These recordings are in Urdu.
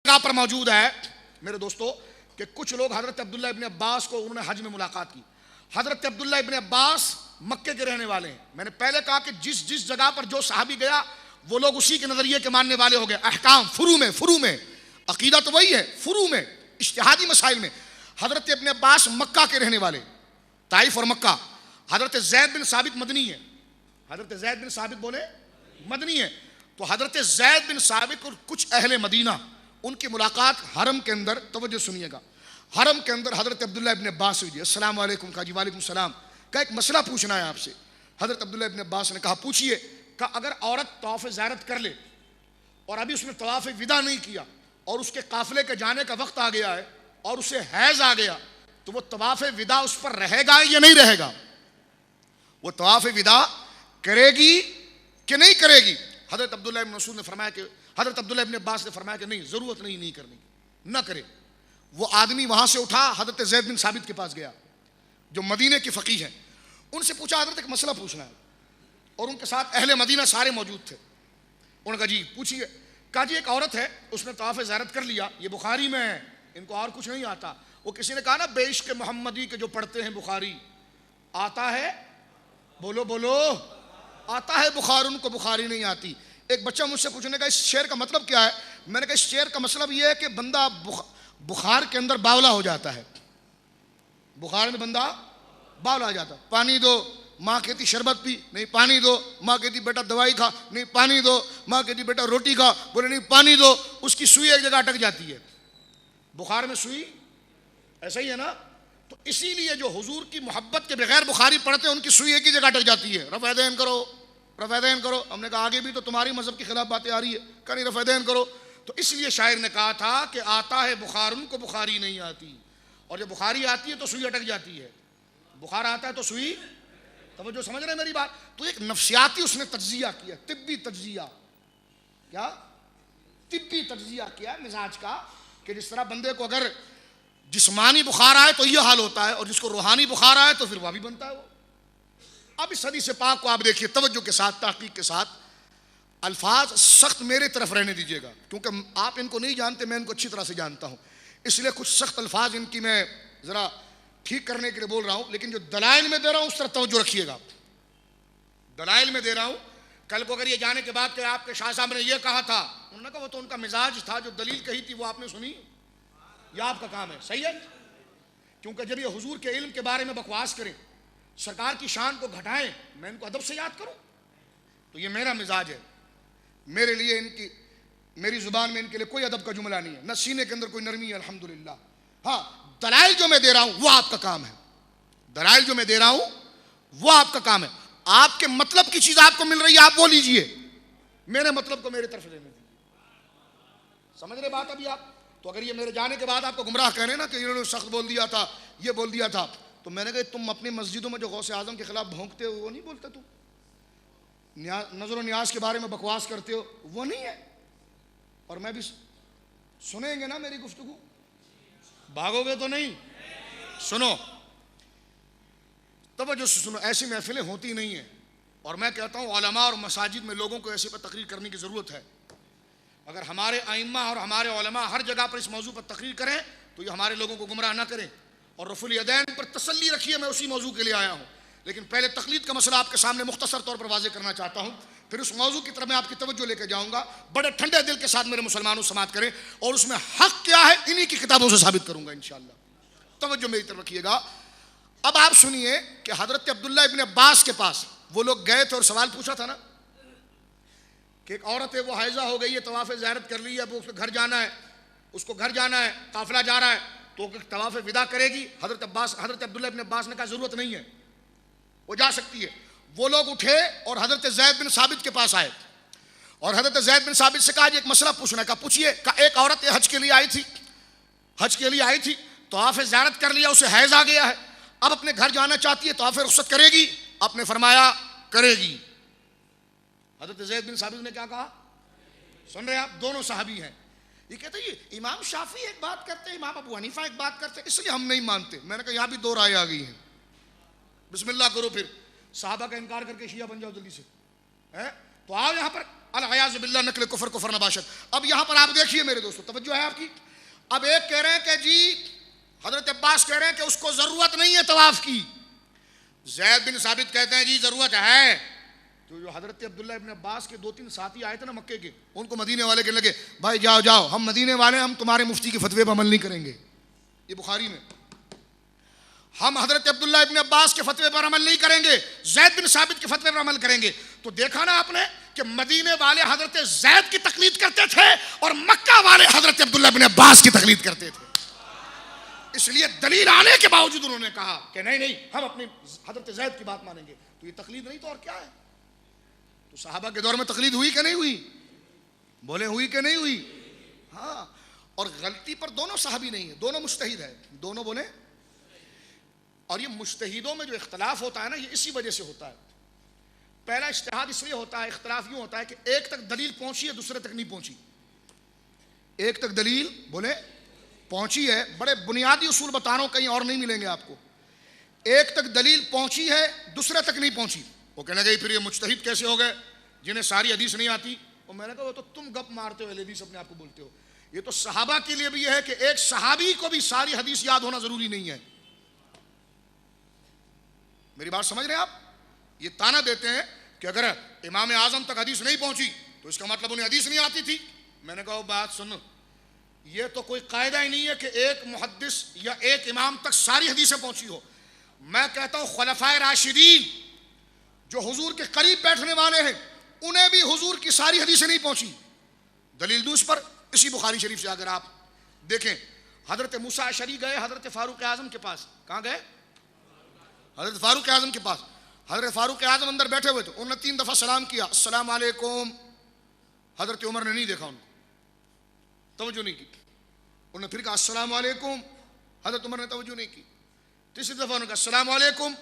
جگہ پر موجود ہے میرے دوستو کہ کچھ لوگ حضرت عبداللہ ابن عباس کو انہوں نے حج میں ملاقات کی. حضرت عبداللہ ابن عباس مکے کے رہنے والے ہیں. میں نے پہلے کہا کہ جس جگہ پر جو صحابی گیا وہ لوگ اسی کے نظریے کے ماننے والے ہو گئے. احکام فروع میں عقیدہ تو وہی ہے, فروع میں اجتہادی مسائل میں. حضرت ابن عباس مکہ کے رہنے والے, طائف اور مکہ. حضرت زید بن ثابت مدنی ہے. حضرت زید بن ثابت بولے مدنی ہے. تو حضرت زید بن ثابت اور کچھ اہل مدینہ ان کی ملاقات حرم کے اندر, توجہ سنیے گا, حرم کے اندر حضرت عبداللہ ابن عباس ہوئی. السلام علیکم. کہا جی وعلیکم السلام. کہا ایک مسئلہ پوچھنا ہے آپ سے. حضرت عبداللہ ابن عباس نے کہا پوچھئے. کہ اگر عورت طواف زیارت کر لے اور ابھی اس نے طواف وداع نہیں کیا اور اس کے قافلے کے جانے کا وقت آ گیا ہے اور اسے حیض آ گیا, تو وہ طواف وداع اس پر رہے گا یا نہیں رہے گا؟ وہ طواف وداع کرے گی کہ نہیں کرے گی؟ حضرت عبداللہ ابن مسعود نے فرمایا کہ حضرت عبداللہ ابن عباس نے فرمایا کہ نہیں, ضرورت نہیں کرنے کی, نہ کرے. وہ آدمی وہاں سے اٹھا حضرت زید بن ثابت کے پاس گیا جو مدینے کے فقیہ ہیں. ان سے پوچھا حضرت ایک مسئلہ پوچھنا ہے, اور ان کے ساتھ اہل مدینہ سارے موجود تھے. انہوں نے کہا جی پوچھیے. کہا جی ایک عورت ہے اس نے طواف زیارت کر لیا, یہ بخاری میں ہے, ان کو اور کچھ نہیں آتا. وہ کسی نے کہا نا بے عشق محمدی کے جو پڑھتے ہیں بخاری آتا ہے, بولو آتا ہے بخار, ان کو بخاری نہیں آتی. ایک بچہ مجھ سے پوچھنے کا اس شعر کا مطلب کیا ہے؟ میں نے کہا اس شعر کا مطلب یہ ہے کہ بندہ بخار کے اندر باولا ہو جاتا ہے. بخار میں بندہ باولا ہو جاتا ہے. پانی دو, ماں کہتی شربت پی, نہیں پانی دو. ماں کہتی بیٹا دوائی کھا, نہیں پانی دو. ماں کہتی بیٹا روٹی کھا, بولے نہیں پانی دو. اس کی سوئی ایک جگہ اٹک جاتی ہے. بخار میں سوئی ایسا ہی ہے نا. تو اسی لیے جو حضور کی محبت کے بغیر بخاری پڑھتے ہیں ان کی سوئی ایک ہی جگہ اٹک جاتی ہے. رفع دین کرو, رفع دین کرو. ہم نے کہا آگے بھی تو تمہاری مذہب کے خلاف باتیں آ رہی ہے, کہا نہیں رفع دین کرو. تو اس لیے شاعر نے کہا تھا کہ آتا ہے بخار, ان کو بخاری نہیں آتی. اور جب بخاری آتی ہے تو سوئی اٹک جاتی ہے. بخار آتا ہے تو سوئی, توجہ سمجھ رہے ہیں میری بات؟ تو ایک نفسیاتی اس نے تجزیہ کیا, طبی تجزیہ. کیا طبی تجزیہ کیا مزاج کا, کہ جس طرح بندے کو اگر جسمانی بخار آئے تو یہ حال ہوتا ہے, اور جس کو روحانی بخار آئے تو پھر وہ بھی بنتا ہے وہ. اب اس حدیث پاک کو آپ دیکھیے توجہ کے ساتھ, تحقیق کے ساتھ. الفاظ سخت میرے طرف رہنے دیجیے گا, کیونکہ آپ ان کو نہیں جانتے, میں ان کو اچھی طرح سے جانتا ہوں, اس لیے کچھ سخت الفاظ ان کی میں ذرا ٹھیک کرنے کے لیے بول رہا ہوں. لیکن جو دلائل میں دے رہا ہوں اس طرف توجہ رکھیے گا. دلائل میں دے رہا ہوں, کل کو اگر یہ جانے کے بعد کہ آپ کے شاہ صاحب نے یہ کہا تھا, انہوں نے کہا وہ تو ان کا مزاج تھا, جو دلیل کہی تھی وہ آپ نے سنی, یہ آپ کا کام ہے. صحیح ہے, کیونکہ جب یہ حضور کے علم کے بارے میں بکواس کریں, سرکار کی شان کو گھٹائیں, میں ان کو ادب سے یاد کروں, تو یہ میرا مزاج ہے. میرے لیے ان کی, میری زبان میں ان کے لیے کوئی ادب کا جملہ نہیں ہے, نہ سینے کے اندر کوئی نرمی ہے الحمدللہ. ہاں دلائل جو میں دے رہا ہوں وہ آپ کا کام ہے. دلائل جو میں دے رہا ہوں وہ آپ کا کام ہے. آپ کے مطلب کی چیز آپ کو مل رہی ہے, آپ وہ لیجئے, میرے مطلب کو میرے طرف لینے دیجیے. سمجھ رہے بات ابھی آپ؟ تو اگر یہ میرے جانے کے بعد آپ کو گمراہ کہہ رہے ہیں نا کہ انہوں نے سخت بول دیا تھا, یہ بول دیا تھا, تو میں نے کہا تم اپنی مسجدوں میں جو غوث اعظم کے خلاف بھونکتے ہو وہ نہیں بولتے, تم نظر و نیاز کے بارے میں بکواس کرتے ہو وہ نہیں ہے. اور میں بھی سنیں گے نا میری گفتگو, بھاگو گے تو نہیں. سنو, توجہ سے سنو, ایسی محفلیں ہوتی نہیں ہیں, اور میں کہتا ہوں علماء اور مساجد میں لوگوں کو ایسے پر تقریر کرنے کی ضرورت ہے. اگر ہمارے ائمہ اور ہمارے علماء ہر جگہ پر اس موضوع پر تقریر کریں تو یہ ہمارے لوگوں کو گمراہ نہ کریں. اور رفع الیدین پر تسلی رکھیے, میں اسی موضوع کے لیے آیا ہوں. لیکن پہلے تقلید کا مسئلہ آپ کے سامنے مختصر طور پر واضح کرنا چاہتا ہوں, پھر اس موضوع کی طرف میں آپ کی توجہ لے کے جاؤں گا. بڑے ٹھنڈے دل کے ساتھ میرے مسلمانوں سماعت کریں, اور اس میں حق کیا ہے انہی کی کتابوں سے ثابت کروں گا انشاءاللہ. توجہ میری طرف رکھیے گا. اب آپ سنیے کہ حضرت عبداللہ ابن عباس کے پاس وہ لوگ گئے تھے اور سوال پوچھا تھا نا کہ ایک عورت ہے وہ حائضہ ہو گئی ہے, طواف زیارت کر لی ہے, اب اس کو گھر جانا ہے, اس کو گھر جانا ہے, قافلہ جا رہا ہے, تو طواف وداع کرے گی؟ حضرت عبداللہ ابن عباس نے کہا ضرورت نہیں ہے, وہ جا سکتی ہے. وہ لوگ اٹھے اور حضرت زید بن ثابت کے پاس آئے, اور حضرت زید بن ثابت سے کہا جی ایک مسئلہ پوچھنا ہے. کہا پوچھیے. کہا ایک عورت حج کے لیے آئی تھی, طواف زیارت کر لیا, اسے حیض آ گیا ہے, اب اپنے گھر جانا چاہتی ہے, طواف رخصت کرے گی؟ آپ نے فرمایا کرے گی. حضرت زید بن ثابت نے کیا کہا؟ سن رہے آپ, دونوں صحابی ہیں. یہ کہتے ہیں یہ امام شافعی ایک بات کرتے ہیں, امام ابو حنیفہ ایک بات کرتے ہیں, اس لیے ہم نہیں مانتے. میں نے کہا یہاں بھی دو رائے آ گئی ہیں, بسم اللہ کرو, پھر صحابہ کا انکار کر کے شیعہ بن جاؤ جلدی سے. تو آؤ یہاں پر العیاذ باللہ نقل کفر کفر نباشت. اب یہاں پر آپ دیکھیے میرے دوستو, توجہ ہے آپ کی. اب ایک کہہ رہے ہیں کہ جی حضرت عباس کہہ رہے ہیں کہ اس کو ضرورت نہیں ہے طواف کی. زید بن ثابت کہتے ہیں جی ضرورت ہے. تو جو حضرت عبداللہ ابن عباس کے 2-3 ساتھی آئے تھے نا مکے کے, ان کو مدینے والے کہنے لگے بھائی جاؤ جاؤ, ہم مدینے والے, ہم تمہارے مفتی کے فتوے پر عمل نہیں کریں گے. یہ بخاری میں, ہم حضرت عبداللہ ابن عباس کے فتوے پر عمل نہیں کریں گے, زید بن ثابت کے فتوے پر عمل کریں گے. تو دیکھا نا آپ نے کہ مدینے والے حضرت زید کی تقلید کرتے تھے اور مکہ والے حضرت عبداللہ ابن عباس کی تقلید کرتے تھے. اس لیے دلیل آنے کے باوجود انہوں نے کہا کہ نہیں نہیں, ہم اپنی حضرت زید کی بات مانیں گے. تو یہ تقلید نہیں تو اور کیا ہے. تو صحابہ کے دور میں تقلید ہوئی کہ نہیں ہوئی؟ بولے ہوئی کہ نہیں ہوئی؟ ہاں. اور غلطی پر دونوں صحابی نہیں ہیں, دونوں مجتہد ہیں, دونوں بولے. اور یہ مجتہدوں میں جو اختلاف ہوتا ہے نا, یہ اسی وجہ سے ہوتا ہے. پہلا اجتہاد اس لیے ہوتا ہے, اختلاف یوں ہوتا ہے کہ ایک تک دلیل پہنچی ہے, دوسرے تک نہیں پہنچی. ایک تک دلیل بولے پہنچی ہے, بڑے بنیادی اصول بتا رہا ہوں, کہیں اور نہیں ملیں گے آپ کو. ایک تک دلیل پہنچی ہے, دوسرے تک نہیں پہنچی. وہ کہنے گئی پھر یہ مجتہد کیسے ہو گئے جنہیں ساری حدیث نہیں آتی. اور میں نے کہا وہ تو تم گپ مارتے ہو, حدیث اپنے آپ کو بولتے ہو. یہ تو صحابہ کے لیے بھی یہ ہے کہ ایک صحابی کو بھی ساری حدیث یاد ہونا ضروری نہیں ہے. میری بات سمجھ رہے ہیں آپ؟ یہ تانا دیتے ہیں کہ اگر امام اعظم تک حدیث نہیں پہنچی تو اس کا مطلب انہیں حدیث نہیں آتی تھی. میں نے کہا بات سنو, یہ تو کوئی قاعدہ ہی نہیں ہے کہ ایک محدث یا ایک امام تک ساری حدیثیں پہنچی ہو. میں کہتا ہوں خلفائے راشدین جو حضور کے قریب بیٹھنے والے ہیں, انہیں بھی حضور کی ساری حدیثیں نہیں پہنچی. دلیل دوں اس پر, اسی بخاری شریف سے اگر آپ دیکھیں, حضرت موسیٰ اشعری گئے حضرت فاروق اعظم کے پاس. کہاں گئے؟ حضرت فاروق اعظم کے پاس. حضرت فاروق اعظم اندر بیٹھے ہوئے تھے, انہوں نے 3 دفعہ سلام کیا, السلام علیکم. حضرت عمر نے نہیں دیکھا, ان کو توجہ نہیں کی. انہوں نے پھر کہا السلام علیکم, حضرت عمر نے توجہ نہیں کی. تیسری دفعہ انہوں نے کہا السلام علیکم,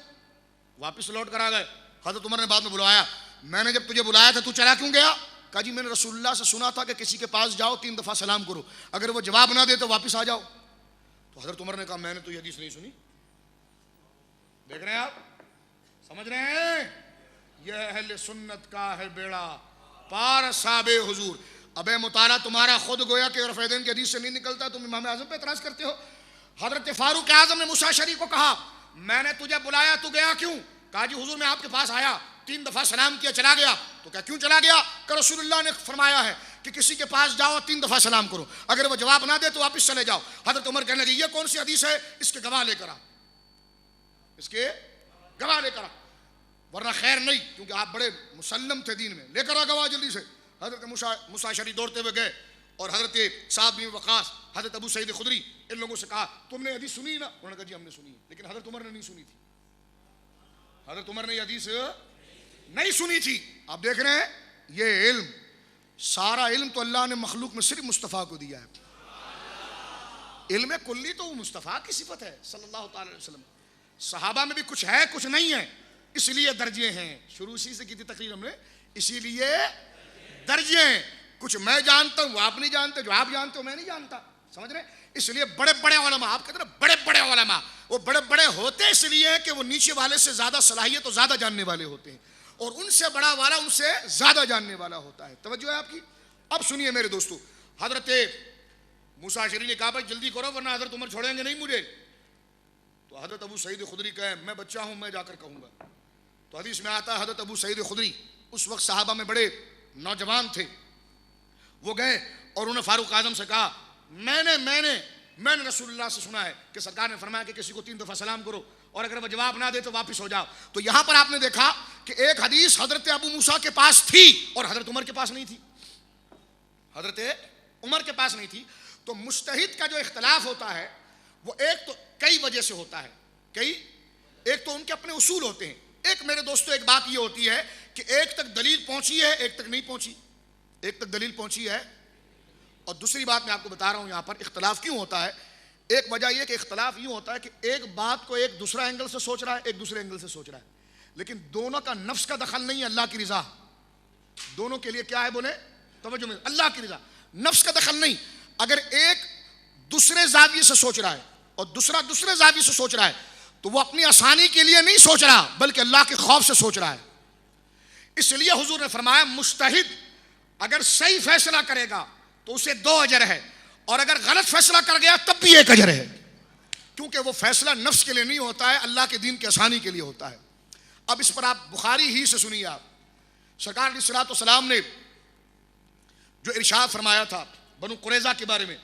واپس لوٹ کر آ گئے. حضرت عمر نے بعد میں بلوایا, میں نے جب تجھے بلایا تھا تو چلا کیوں گیا؟ کہا جی میں نے رسول اللہ سے سنا تھا کہ کسی کے پاس جاؤ 3 دفعہ سلام کرو, اگر وہ جواب نہ دے تو واپس آ جاؤ. تو حضرت عمر نے کہا میں نے تو یہ حدیث نہیں سنی. دیکھ رہے ہیں آپ, سمجھ رہے ہیں؟ یہ اہل سنت کا ہے بیڑا پار صحاب حضور. ابے مطالعہ تمہارا خود گویا کہ رفع دین کی حدیث سے نہیں نکلتا, تم امام اعظم پہ اعتراض کرتے ہو. حضرت فاروق اعظم نے موسیٰ اشعری کو کہا میں نے تجھے بلایا تو گیا کیوں؟ کہا جی حضور میں آپ کے پاس آیا, 3 دفعہ سلام کیا, چلا گیا. تو کیا کیوں چلا گیا؟ کہ رسول اللہ نے فرمایا ہے کہ کسی کے پاس جاؤ 3 دفعہ سلام کرو, اگر وہ جواب نہ دے تو واپس چلے جاؤ. حضرت عمر کہنے لگے یہ کون سی حدیث ہے, اس کے گواہ لے کر آ, اس کے گواہ لے کر آ, ورنہ خیر نہیں, کیونکہ آپ بڑے مسلم تھے دین میں, لے کر آ گواہ جلدی سے. حضرت موسیٰ اشعری دوڑتے ہوئے گئے اور حضرت سعد بن وقاص, حضرت ابو سعید خدری, ان لوگوں سے کہا تم نے حدیث سنی نا؟ انہوں نے کہا جی ہم نے سنی, لیکن حضرت عمر نے نہیں سنی تھی. حضرت عمر نے یہ حدیث نہیں سنی تھی. آپ دیکھ رہے ہیں یہ علم, سارا علم تو اللہ نے مخلوق میں صرف مصطفیٰ کو دیا ہے. علم کلی تو وہ مصطفیٰ کی صفت ہے صلی اللہ تعالی علیہ وسلم. صحابہ میں بھی کچھ ہے کچھ نہیں ہے, اس لیے درجے ہیں. شروع سے کی تھی تقریر ہم نے, اسی لیے درجے ہیں. کچھ میں جانتا ہوں وہ آپ نہیں جانتے, جو آپ جانتے ہو میں نہیں جانتا, سمجھ رہے؟ اس لیے بڑے بڑے علماء, آپ کہتے ہیں نا بڑے بڑے علماء, وہ بڑے بڑے ہوتے اس لیے کہ وہ نیچے والے سے زیادہ صلاحیت اور زیادہ جاننے والے ہوتے ہیں, اور ان سے بڑا والا ان سے زیادہ جاننے والا ہوتا ہے. توجہ ہے آپ کی؟ اب سنیے میرے دوستو, حضرت موسیٰ اشعری نے کہا بھائی جلدی کرو ورنہ حضرت عمر چھوڑیں گے نہیں مجھے. تو حضرت ابو سعید خدری کہے میں بچہ ہوں, میں جا کر کہوں گا. تو حدیث میں آتا ہے حضرت ابو سعید خدری اس وقت صحابہ میں بڑے نوجوان تھے, وہ گئے اور انہوں نے فاروق اعظم سے کہا میں نے رسول اللہ سے سنا ہے کہ سرکار نے فرمایا کہ کسی کو 3 دفعہ سلام کرو, اور اگر وہ جواب نہ دے تو واپس ہو جاؤ. تو یہاں پر آپ نے دیکھا کہ ایک حدیث حضرت ابو موسیٰ کے پاس تھی اور حضرت عمر کے پاس نہیں تھی, حضرت عمر کے پاس نہیں تھی. تو مجتہد کا جو اختلاف ہوتا ہے وہ ایک تو کئی وجہ سے ہوتا ہے, ایک تو ان کے اپنے اصول ہوتے ہیں. ایک میرے دوستو ایک بات یہ ہوتی ہے کہ ایک تک دلیل پہنچی ہے ایک تک نہیں پہنچی, ایک تک دلیل پہنچی ہے. اور دوسری بات میں آپ کو بتا رہا ہوں یہاں پر اختلاف کیوں ہوتا ہے. ایک وجہ یہ کہ اختلاف یوں ہوتا ہے کہ ایک بات کو ایک دوسرا اینگل سے سوچ رہا ہے, ایک دوسرے اینگل سے سوچ رہا ہے, لیکن دونوں کا نفس کا دخل نہیں ہے, اللہ کی رضا. دونوں کے لیے کیا ہے بولے توجہ میں, اللہ کی رضا, نفس کا دخل نہیں. اگر ایک دوسرے زاویے سے سوچ رہا ہے اور دوسرا دوسرے زاویے سے سوچ رہا ہے تو وہ اپنی آسانی کے لیے نہیں سوچ رہا بلکہ اللہ کے خوف سے سوچ رہا ہے. اس لیے حضور نے فرمایا مجتہد اگر صحیح فیصلہ کرے گا تو اسے 2 اجر ہے، اور اگر غلط فیصلہ کر گیا تب بھی 1 اجر ہے، کیونکہ وہ فیصلہ نفس کے لیے نہیں ہوتا ہے، اللہ کے دین کی آسانی کے لیے ہوتا ہے۔ اب اس پر آپ بخاری ہی سے سنیے، آپ سرکار علیہ الصلوۃ والسلام نے جو ارشاد فرمایا تھا بنو قریظہ کے بارے میں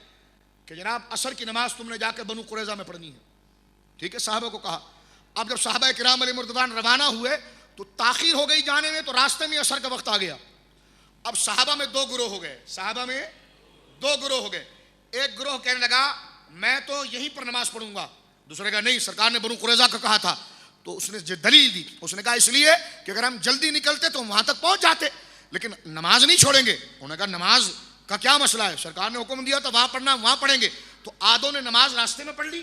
کہ جناب عصر کی نماز تم نے جا کے بنو قریظہ میں پڑھنی ہے، ٹھیک ہے، صحابہ کو کہا۔ اب جب صحابہ کرام علیہم رضوان روانہ ہوئے تو تاخیر ہو گئی جانے میں، تو راستے میں عصر کا وقت آ گیا۔ اب صحابہ میں 2 گروہ ہو گئے، صحابہ میں 2 گروہ ہو گئے۔ ایک گروہ کہنے لگا میں تو یہیں پر نماز پڑھوں گا، دوسرے کا نہیں، سرکار نے بنو قریظہ کا کہا تھا، تو اس نے جو دلیل دی، اس نے کہا اس لیے کہ اگر ہم جلدی نکلتے تو وہاں تک پہنچ جاتے، لیکن نماز نہیں چھوڑیں گے۔ انہوں نے کہا نماز کا کیا مسئلہ ہے، سرکار نے حکم دیا تھا وہاں پڑھنا، وہاں پڑھیں گے۔ تو آدھوں نے نماز راستے میں پڑھ لی،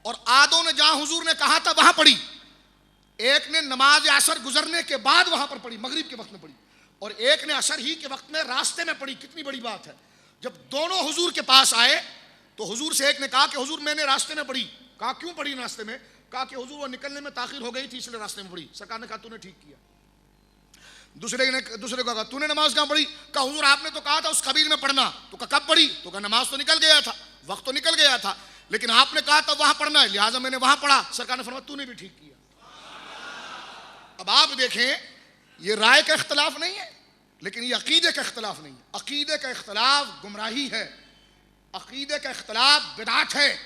اور آدھوں نے جہاں حضور نے کہا تھا وہاں پڑھی۔ ایک نے نماز عصر گزرنے کے بعد وہاں پر پڑھی، مغرب کے وقت میں پڑھی، اور ایک نے عصر ہی کے وقت میں راستے میں پڑھی۔ کتنی بڑی بات ہے۔ جب دونوں حضور کے پاس آئے تو حضور سے ایک نے کہا کہ حضور میں نے راستے میں پڑھی۔ کہا کیوں پڑھی راستے میں؟ کہا کہ حضور وہ نکلنے میں تاخیر ہو گئی تھی اس لیے راستے میں پڑھی۔ سرکار نے کہا تو نے ٹھیک کیا۔ دوسرے کو کہا تو نے نماز کہاں پڑھی؟ کہا حضور آپ نے تو کہا تھا اس قبیل میں پڑھنا۔ تو کہا کب پڑھی؟ تو کہا نماز تو نکل گیا تھا، وقت تو نکل گیا تھا، لیکن آپ نے کہا تھا وہاں پڑھنا ہے، لہٰذا میں نے وہاں پڑھا۔ سرکار نے فرمایا تو نے بھی ٹھیک کیا۔ اب آپ دیکھیں یہ رائے کا اختلاف نہیں ہے، لیکن یہ عقیدے کا اختلاف نہیں ہے۔ عقیدے کا اختلاف گمراہی ہے، عقیدے کا اختلاف بدعت ہے،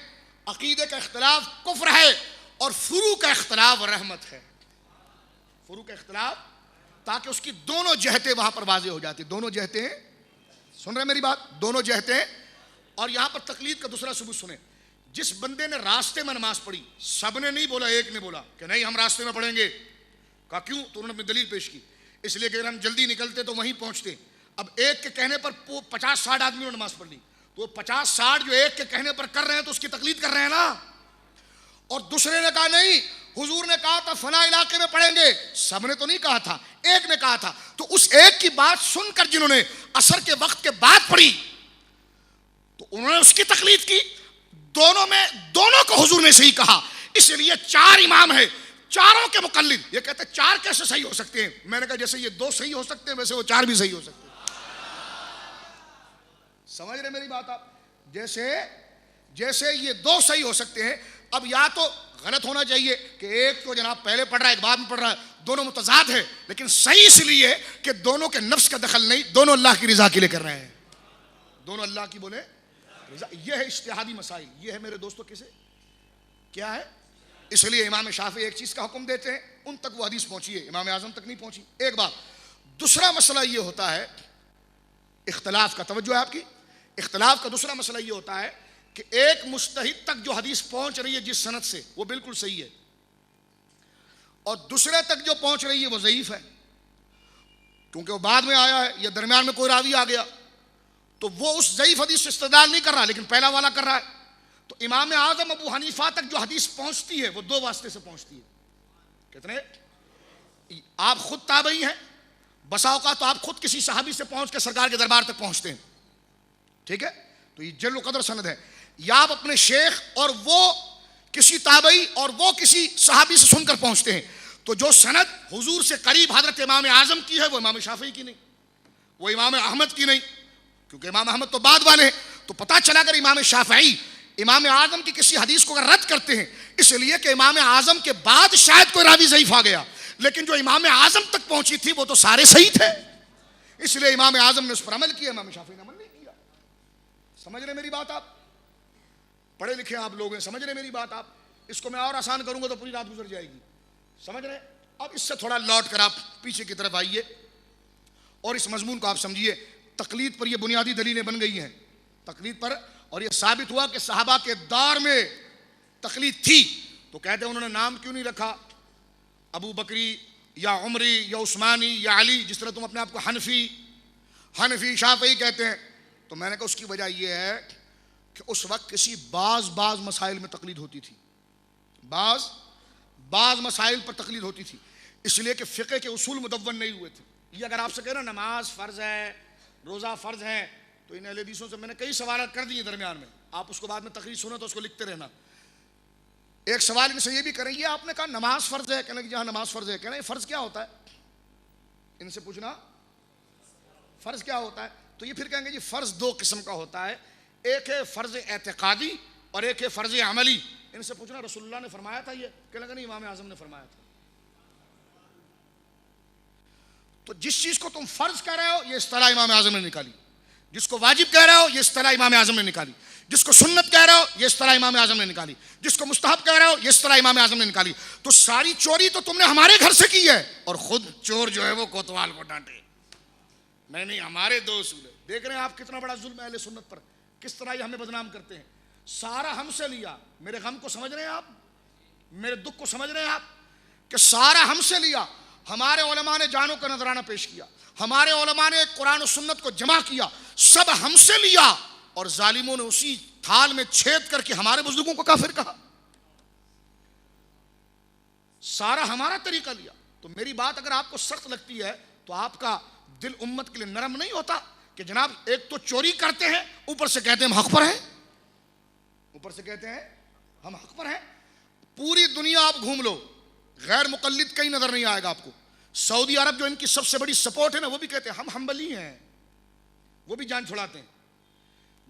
عقیدے کا اختلاف کفر ہے، اور فروع کا اختلاف رحمت ہے۔ فروع کا اختلاف تاکہ اس کی دونوں جہتیں وہاں پر واضح ہو جاتی، دونوں جہتیں، سن رہے میری بات، دونوں جہتیں۔ اور یہاں پر تقلید کا دوسرا ثبوت سنیں، جس بندے نے راستے میں نماز پڑھی، سب نے نہیں بولا، ایک نے بولا کہ نہیں ہم راستے میں پڑھیں گے۔ کہا کیوں؟ تو انہوں نے اپنی دلیل پیش کی، اس لیے کہ اگر ہم جلدی نکلتے تو وہیں پہنچتے۔ اب ایک کے کہنے پر 50-60 آدمیوں نے نماز پڑھ لی، تو 50-60 جو ایک کے کہنے پر کر رہے ہیں تو اس کی تقلید کر رہے ہیں نا۔ اور دوسرے نے کہا نہیں حضور نے کہا تھا فلاں علاقے میں پڑھیں گے، سب نے تو نہیں کہا تھا، ایک نے کہا تھا۔ تو اس ایک کی بات سن کر جنہوں نے عصر کے وقت کے بعد پڑھی تو انہوں نے اس کی تقلید کی۔ دونوں کو حضور نے صحیح کہا، اس لیے 4 امام ہیں، چاروں کے مقلد۔ یہ کہتے ہیں 4 کیسے صحیح ہو سکتے ہیں؟ میں نے کہا جیسے یہ 2 صحیح ہو سکتے ہیں ویسے وہ 4 بھی صحیح ہو سکتے ہیں۔ سمجھ رہے میری بات آپ؟ جیسے یہ 2 صحیح ہو سکتے ہیں۔ اب یا تو غلط ہونا چاہیے کہ ایک تو جناب پہلے پڑھ رہا ہے ایک بعد میں پڑھ رہا ہے، دونوں متضاد ہیں، لیکن صحیح اس لیے کہ دونوں کے نفس کا دخل نہیں، دونوں اللہ کی رضا کے لیے کر رہے ہیں، دونوں اللہ کی بولے رضا۔ یہ ہے اجتہادی مسائل، یہ ہے میرے دوستوں کسے کیا ہے۔ اس لیے امام شافعی ایک چیز کا حکم دیتے ہیں، ان تک وہ حدیث پہنچی ہے، امام اعظم تک نہیں پہنچی، ایک بات۔ دوسرا مسئلہ یہ ہوتا ہے اختلاف کا، توجہ ہے آپ کی، اختلاف کا دوسرا مسئلہ یہ ہوتا ہے کہ ایک مجتہد تک جو حدیث پہنچ رہی ہے جس سند سے وہ بالکل صحیح ہے، اور دوسرے تک جو پہنچ رہی ہے وہ ضعیف ہے، کیونکہ وہ بعد میں آیا ہے یا درمیان میں کوئی راوی آ گیا، تو وہ اس ضعیف حدیث سے استدلال نہیں کر رہا لیکن پہلا والا کر رہا ہے۔ تو امام اعظم ابو حنیفہ تک جو حدیث پہنچتی ہے وہ 2 واسطے سے پہنچتی ہے۔ کتنے؟ آپ خود تابعی ہیں، بسا اوقات تو آپ خود کسی صحابی سے پہنچ کے سرکار کے دربار تک پہنچتے ہیں، ٹھیک ہے، تو یہ جل و قدر سند ہے۔ یا آپ اپنے شیخ اور وہ کسی تابعی اور وہ کسی صحابی سے سن کر پہنچتے ہیں، تو جو سند حضور سے قریب حضرت امام اعظم کی ہے وہ امام شافعی کی نہیں، وہ امام احمد کی نہیں، کیونکہ امام احمد تو بعد والے ہیں۔ تو پتہ چلا اگر امام شافعی امام اعظم کی کسی حدیث کو اگر رد کرتے ہیں اس لیے کہ امام اعظم کے بعد شاید کوئی راوی ضعیف آ گیا، لیکن جو امام اعظم تک پہنچی تھی وہ تو سارے صحیح تھے، اس لیے امام اعظم نے اس پر عمل کیا، امام شافعی نے عمل نہیں کیا۔ سمجھ رہے میری بات آپ؟ پڑھے لکھے آپ لوگ ہیں، سمجھ رہے میری بات آپ؟ اس کو میں اور آسان کروں گا تو پوری رات گزر جائے گی، سمجھ رہے؟ اب اس سے تھوڑا لوٹ کر آپ پیچھے کی طرف آئیے اور اس مضمون کو آپ سمجھیے۔ تقلید پر یہ بنیادی دلیلیں بن گئی ہیں، تقلید پر، اور یہ ثابت ہوا کہ صحابہ کے دور میں تقلید تھی، تو کہتے ہیں انہوں نے نام کیوں نہیں رکھا ابو بکری یا عمری یا عثمانی یا علی، جس طرح تم اپنے آپ کو حنفی شافعی کہتے ہیں؟ تو میں نے کہا اس کی وجہ یہ ہے کہ اس وقت کسی بعض مسائل میں تقلید ہوتی تھی، بعض مسائل پر تقلید ہوتی تھی، اس لیے کہ فقہ کے اصول مدون نہیں ہوئے تھے۔ یہ اگر آپ سے کہنا نماز فرض ہے، روزہ فرض ہے، تو ان اہل حدیثوں سے میں نے کئی سوالات کر دیے درمیان میں، آپ اس کو بعد میں تقریر سنو تو اس کو لکھتے رہنا۔ ایک سوال ان سے یہ بھی کریں گے، آپ نے کہا نماز فرض ہے، کہنا کہ جہاں نماز فرض ہے، کہنا یہ فرض کیا ہوتا ہے؟ ان سے پوچھنا فرض کیا ہوتا ہے؟ تو یہ پھر کہیں گے جی فرض دو قسم کا ہوتا ہے، ایک ہے فرض اعتقادی اور ایک ہے فرض عملی۔ ان سے پوچھنا رسول اللہ نے فرمایا تھا یہ؟ کہنے لگا نہیں، امام اعظم نے فرمایا تھا۔ تو جس چیز کو تم فرض کہہ رہے ہو یہ اصطلاح امام اعظم نے نکالی، جس کو واجب کہہ رہے ہو یہ اصطلاح امام اعظم نے نکالی، جس کو سنت کہہ رہے ہو یہ اصطلاح امام اعظم نے نکالی، جس کو مستحب کہہ رہے ہو یہ اصطلاح امام اعظم نے نکالی۔ تو ساری چوری تو تم نے ہمارے گھر سے کی ہے، اور خود چور جو ہے وہ کوتوال کو ڈانٹے، میں نہیں، ہمارے دو اصول ہے۔ دیکھ رہے ہیں آپ کتنا بڑا ظلم ہے اہل سنت پر، کس طرح یہ ہمیں بدنام کرتے ہیں۔ سارا ہم سے لیا، میرے غم کو سمجھ رہے ہیں آپ، میرے دکھ کو سمجھ رہے ہیں آپ، کہ سارا ہم سے لیا۔ ہمارے علماء نے جانوں کا نذرانہ پیش کیا، ہمارے علماء نے قرآن و سنت کو جمع کیا، سب ہم سے لیا، اور ظالموں نے اسی تھال میں چھید کر کے ہمارے بزرگوں کو کافر کہا۔ سارا ہمارا طریقہ لیا۔ تو میری بات اگر آپ کو سخت لگتی ہے تو آپ کا دل امت کے لیے نرم نہیں ہوتا کہ جناب ایک تو چوری کرتے ہیں، اوپر سے کہتے ہیں ہم حق پر ہیں، اوپر سے کہتے ہیں ہم حق پر ہیں۔ پوری دنیا آپ گھوم لو، غیر مقلد کہیں نظر نہیں آئے گا آپ کو۔ سعودی عرب جو ان کی سب سے بڑی سپورٹ ہے نا، وہ بھی کہتے ہیں ہم حنبلی ہیں، وہ بھی جان چھڑاتے ہیں۔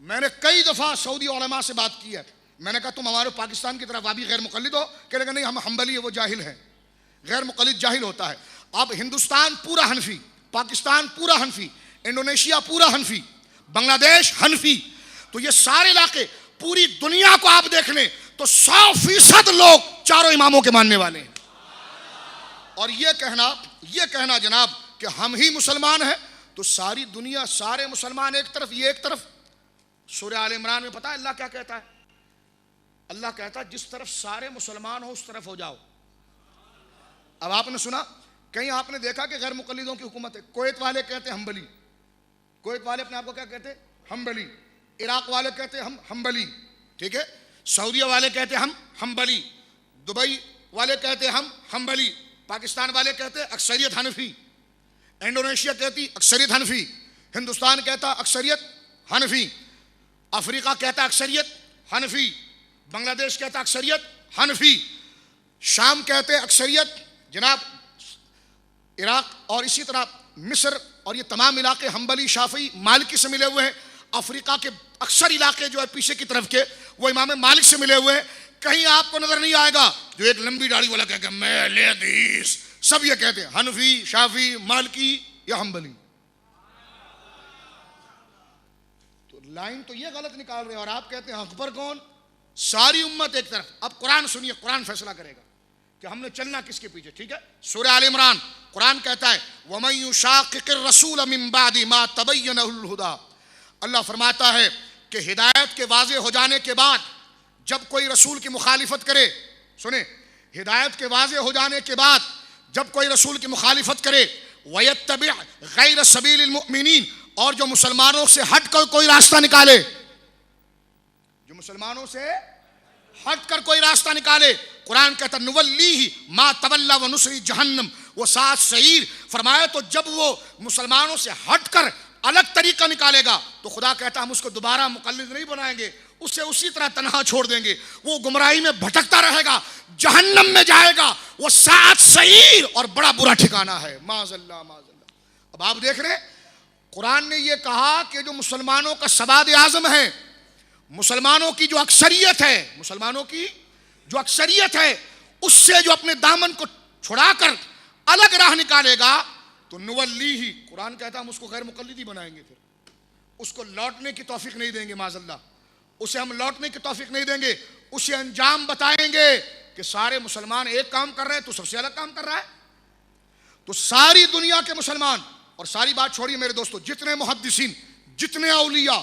میں نے کئی دفعہ سعودی علماء سے بات کی ہے، میں نے کہا تم ہمارے پاکستان کی طرف وابی غیر مقلد ہو؟ کہنے لگا نہیں ہم حنبلی ہے، وہ جاہل ہیں۔ غیر مقلد جاہل ہوتا ہے۔ اب ہندوستان پورا حنفی، پاکستان پورا حنفی، انڈونیشیا پورا حنفی، بنگلہ دیش حنفی، تو یہ سارے علاقے پوری دنیا کو آپ دیکھ لیں تو 100% لوگ چاروں اماموں کے ماننے والے ہیں۔ اور یہ کہنا جناب کہ ہم ہی مسلمان ہیں، تو ساری دنیا سارے مسلمان ایک طرف، یہ ایک طرف۔ سورہ آل عمران میں پتہ ہے اللہ کیا کہتا ہے؟ اللہ کہتا ہے جس طرف سارے مسلمان ہو اس طرف ہو جاؤ۔ اب آپ نے سنا، کہیں آپ نے دیکھا کہ غیر مقلدوں کی حکومت ہے؟ کویت والے کہتے ہیں حنبلی، کویت والے اپنے آپ کو کیا کہتے ہیں؟ حنبلی۔ عراق والے کہتے ہیں ہم حنبلی، ٹھیک ہے۔ سعودیہ والے کہتے ہیں ہم حنبلی، دبئی والے کہتے ہیں ہم حنبلی، پاکستان والے کہتے ہیں اکثریت حنفی، انڈونیشیا کہتی اکثریت حنفی، ہندوستان کہتا اکثریت حنفی، افریقہ کہتا اکثریت حنفی، بنگلہ دیش کہتا اکثریت حنفی، شام کہتے اکثریت جناب عراق، اور اسی طرح مصر، اور یہ تمام علاقے حنبلی، شافعی، مالکی سے ملے ہوئے ہیں۔ افریقہ کے اکثر علاقے جو ہے پیچھے کی طرف کے وہ امام مالک سے ملے ہوئے ہیں۔ کہیں آپ کو نظر نہیں آئے گا جو ایک لمبی داڑھی والا کہہ کہ میں اہل حدیث، سب یہ کہتے ہیں حنفی، شافعی، مالکی یا حنبلی۔ تو لائن تو یہ غلط نکال رہے ہیں، اور آپ کہتے ہیں حق پر کون؟ ساری امت ایک طرف۔ اب قرآن سنیے، قرآن فیصلہ کرے گا کہ ہم نے چلنا کس کے پیچھے، ٹھیک ہے۔ سورہ آل عمران، قرآن کہتا ہے وَمَن يُشَاقِقِ الرَّسُولَ مِن بَعْدِ مَا تَبَيَّنَ لَهُ الْهُدَىٰ۔ اللہ فرماتا ہے کہ ہدایت کے واضح ہو جانے کے بعد جب کوئی رسول کی مخالفت کرے، سنیں، ہدایت کے واضح ہو جانے کے بعد جب کوئی رسول کی مخالفت کرے، وَيَتَّبِعْ غَيْرَ سَبِيلِ الْمُؤْمِنِينَ، اور جو مسلمانوں سے ہٹ کر کوئی راستہ نکالے، جو مسلمانوں سے ہٹ کر کوئی راستہ نکالے، قرآن کہتا نولیہ ما تولی ونصلی جہنم وساعت سعیر۔ فرمایا تو جب وہ مسلمانوں سے ہٹ کر الگ طریقہ نکالے گا تو خدا کہتا ہم اس کو دوبارہ مقلد نہیں بنائیں گے، اسے اسی طرح تنہا چھوڑ دیں گے، وہ گمراہی میں بھٹکتا رہے گا، جہنم میں جائے گا، وہ ساعت سعیر، اور بڑا برا ٹھکانہ ہے، معاذ اللہ معاذ اللہ۔ اب آپ دیکھ رہے ہیں قرآن نے یہ کہا کہ جو مسلمانوں کا سواد اعظم ہے، مسلمانوں کی جو اکثریت ہے، مسلمانوں کی جو اکثریت ہے، اس سے جو اپنے دامن کو چھڑا کر الگ راہ نکالے گا تو نولی ہی، قرآن کہتا ہم اس کو غیر مقلدی بنائیں گے، پھر اس کو لوٹنے کی توفیق نہیں دیں گے، معاذ اللہ، اسے ہم لوٹنے کی توفیق نہیں دیں گے، اسے انجام بتائیں گے کہ سارے مسلمان ایک کام کر رہے ہیں تو سب سے الگ کام کر رہا ہے۔ تو ساری دنیا کے مسلمان، اور ساری بات چھوڑیے میرے دوستو، جتنے محدثین، جتنے اولیاء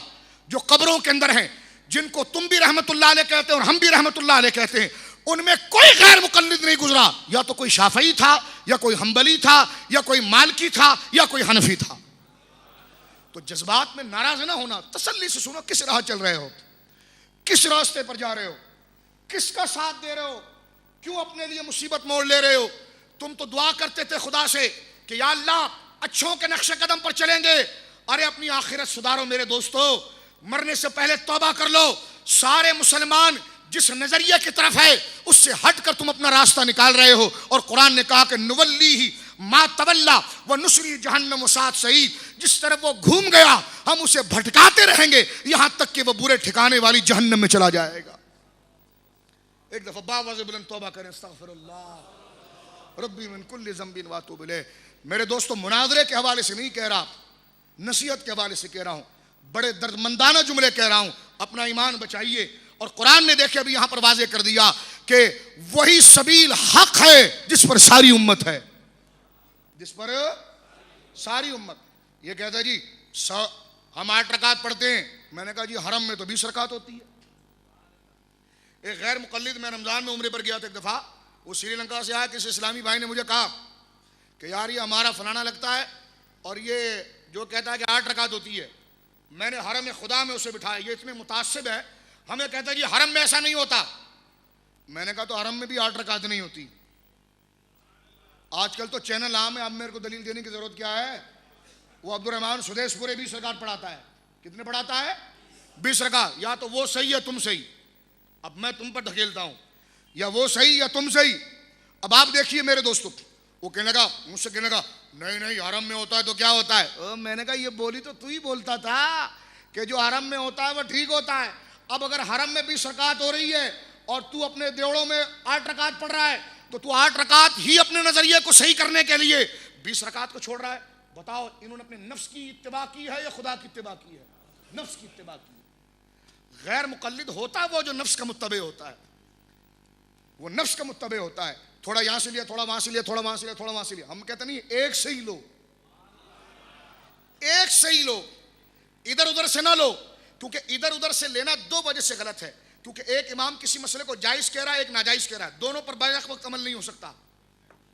جو قبروں کے اندر ہیں، جن کو تم بھی رحمت اللہ علیہ کہتے ہیں اور ہم بھی رحمت اللہ علیہ کہتے ہیں، ان میں کوئی غیر مقلد نہیں گزرا، یا تو کوئی شافعی تھا، یا کوئی حنبلی تھا، یا کوئی مالکی تھا، یا کوئی حنفی تھا۔ تو جذبات میں ناراض نہ ہونا، تسلی سے سنو کس راہ چل رہے ہو، کس راستے پر جا رہے ہو، کس کا ساتھ دے رہے ہو، کیوں اپنے لیے مصیبت موڑ لے رہے ہو۔ تم تو دعا کرتے تھے خدا سے کہ یا اللہ اچھوں کے نقش قدم پر چلیں گے، ارے اپنی آخرت سدھارو میرے دوستو، مرنے سے پہلے توبہ کر لو۔ سارے مسلمان جس نظریے کی طرف ہے اس سے ہٹ کر تم اپنا راستہ نکال رہے ہو، اور قرآن نے کہا کہ نولیہ ما تولا ونصلی جہنم وساعت سعید، جس طرف وہ گھوم گیا ہم اسے بھٹکاتے رہیں گے یہاں تک کہ وہ برے ٹھکانے والی جہنم میں چلا جائے گا۔ ایک دفعہ باواز بلند توبہ کریں، استغفر اللہ ربی من کل ذنب واتوب الیہ۔ میرے دوستو مناظرے کے حوالے سے نہیں کہہ رہا، نصیحت کے حوالے سے کہہ رہا ہوں، بڑے دردمندانہ جملے کہہ رہا ہوں، اپنا ایمان بچائیے۔ اور قرآن نے دیکھے ابھی یہاں پر واضح کر دیا کہ وہی سبیل حق ہے جس پر ساری امت ہے، جس پر ساری امت۔ یہ کہتا ہے جی ہم 8 رکعت پڑھتے ہیں، میں نے کہا جی حرم میں تو 20 رکعت ہوتی ہے۔ ایک غیر مقلد، میں رمضان میں عمرے پر گیا تھا ایک دفعہ، وہ سری لنکا سے آیا، کسی اسلامی بھائی نے مجھے کہا کہ یار یہ ہمارا فلانا لگتا ہے اور یہ جو کہتا ہے کہ 8 رکعت ہوتی ہے۔ میں نے حرم خدا میں اسے بٹھایا، یہ اتنے متعصب ہے، ہمیں کہتا ہے جی حرم میں ایسا نہیں ہوتا۔ میں نے کہا تو حرم میں بھی 8 رکعت نہیں ہوتی۔ آج کل تو چینل عام ہے، اب میرے کو دلیل دینے کی ضرورت کیا ہے؟ وہ عبد الرحمن سدیس پورے 20 رکعت پڑھاتا ہے۔ کتنے پڑھاتا ہے؟ 20 رکعت۔ یا تو وہ صحیح ہے تم صحیح، اب میں تم پر ڈھکیلتا ہوں، یا وہ صحیح یا تم صحیح۔ اب آپ دیکھیے میرے دوستو، وہ کہنے لگا، مجھ سے کہنے لگا نہیں حرم میں ہوتا ہے تو کیا ہوتا ہے؟ میں نے کہا یہ بولی تو ہی بولتا تھا کہ جو حرم میں ہوتا ہے وہ ٹھیک ہوتا ہے۔ اب اگر حرم میں 20 رکعت ہو رہی ہے اور تو اپنے دیوڑوں میں 8 رکعت پڑھ رہا ہے تو تو 8 رکعت ہی اپنے نظریے کو صحیح کرنے کے لیے 20 رکعت کو چھوڑ رہا ہے۔ بتاؤ انہوں نے اپنے نفس کی اتباع کی ہے یا خدا کی اتباع کی ہے؟ نفس کی اتباع کی ہے۔ غیر مقلد ہوتا وہ جو نفس کا متبع ہوتا ہے، وہ نفس کا متبع ہوتا ہے۔ تھوڑا یہاں سے لیا، تھوڑا وہاں سے لیا، تھوڑا وہاں سے لیا، تھوڑا وہاں سے لیا۔ ہم کہتے نہیں ایک سے ہی لو، ایک سے ہی لو، ادھر ادھر سے نہ لو، کیونکہ ادھر ادھر سے لینا 2 وجہ سے غلط ہے۔ کیونکہ ایک امام کسی مسئلے کو جائز کہہ رہا ہے، ایک ناجائز کہہ رہا ہے، دونوں پر بیک وقت عمل نہیں ہو سکتا،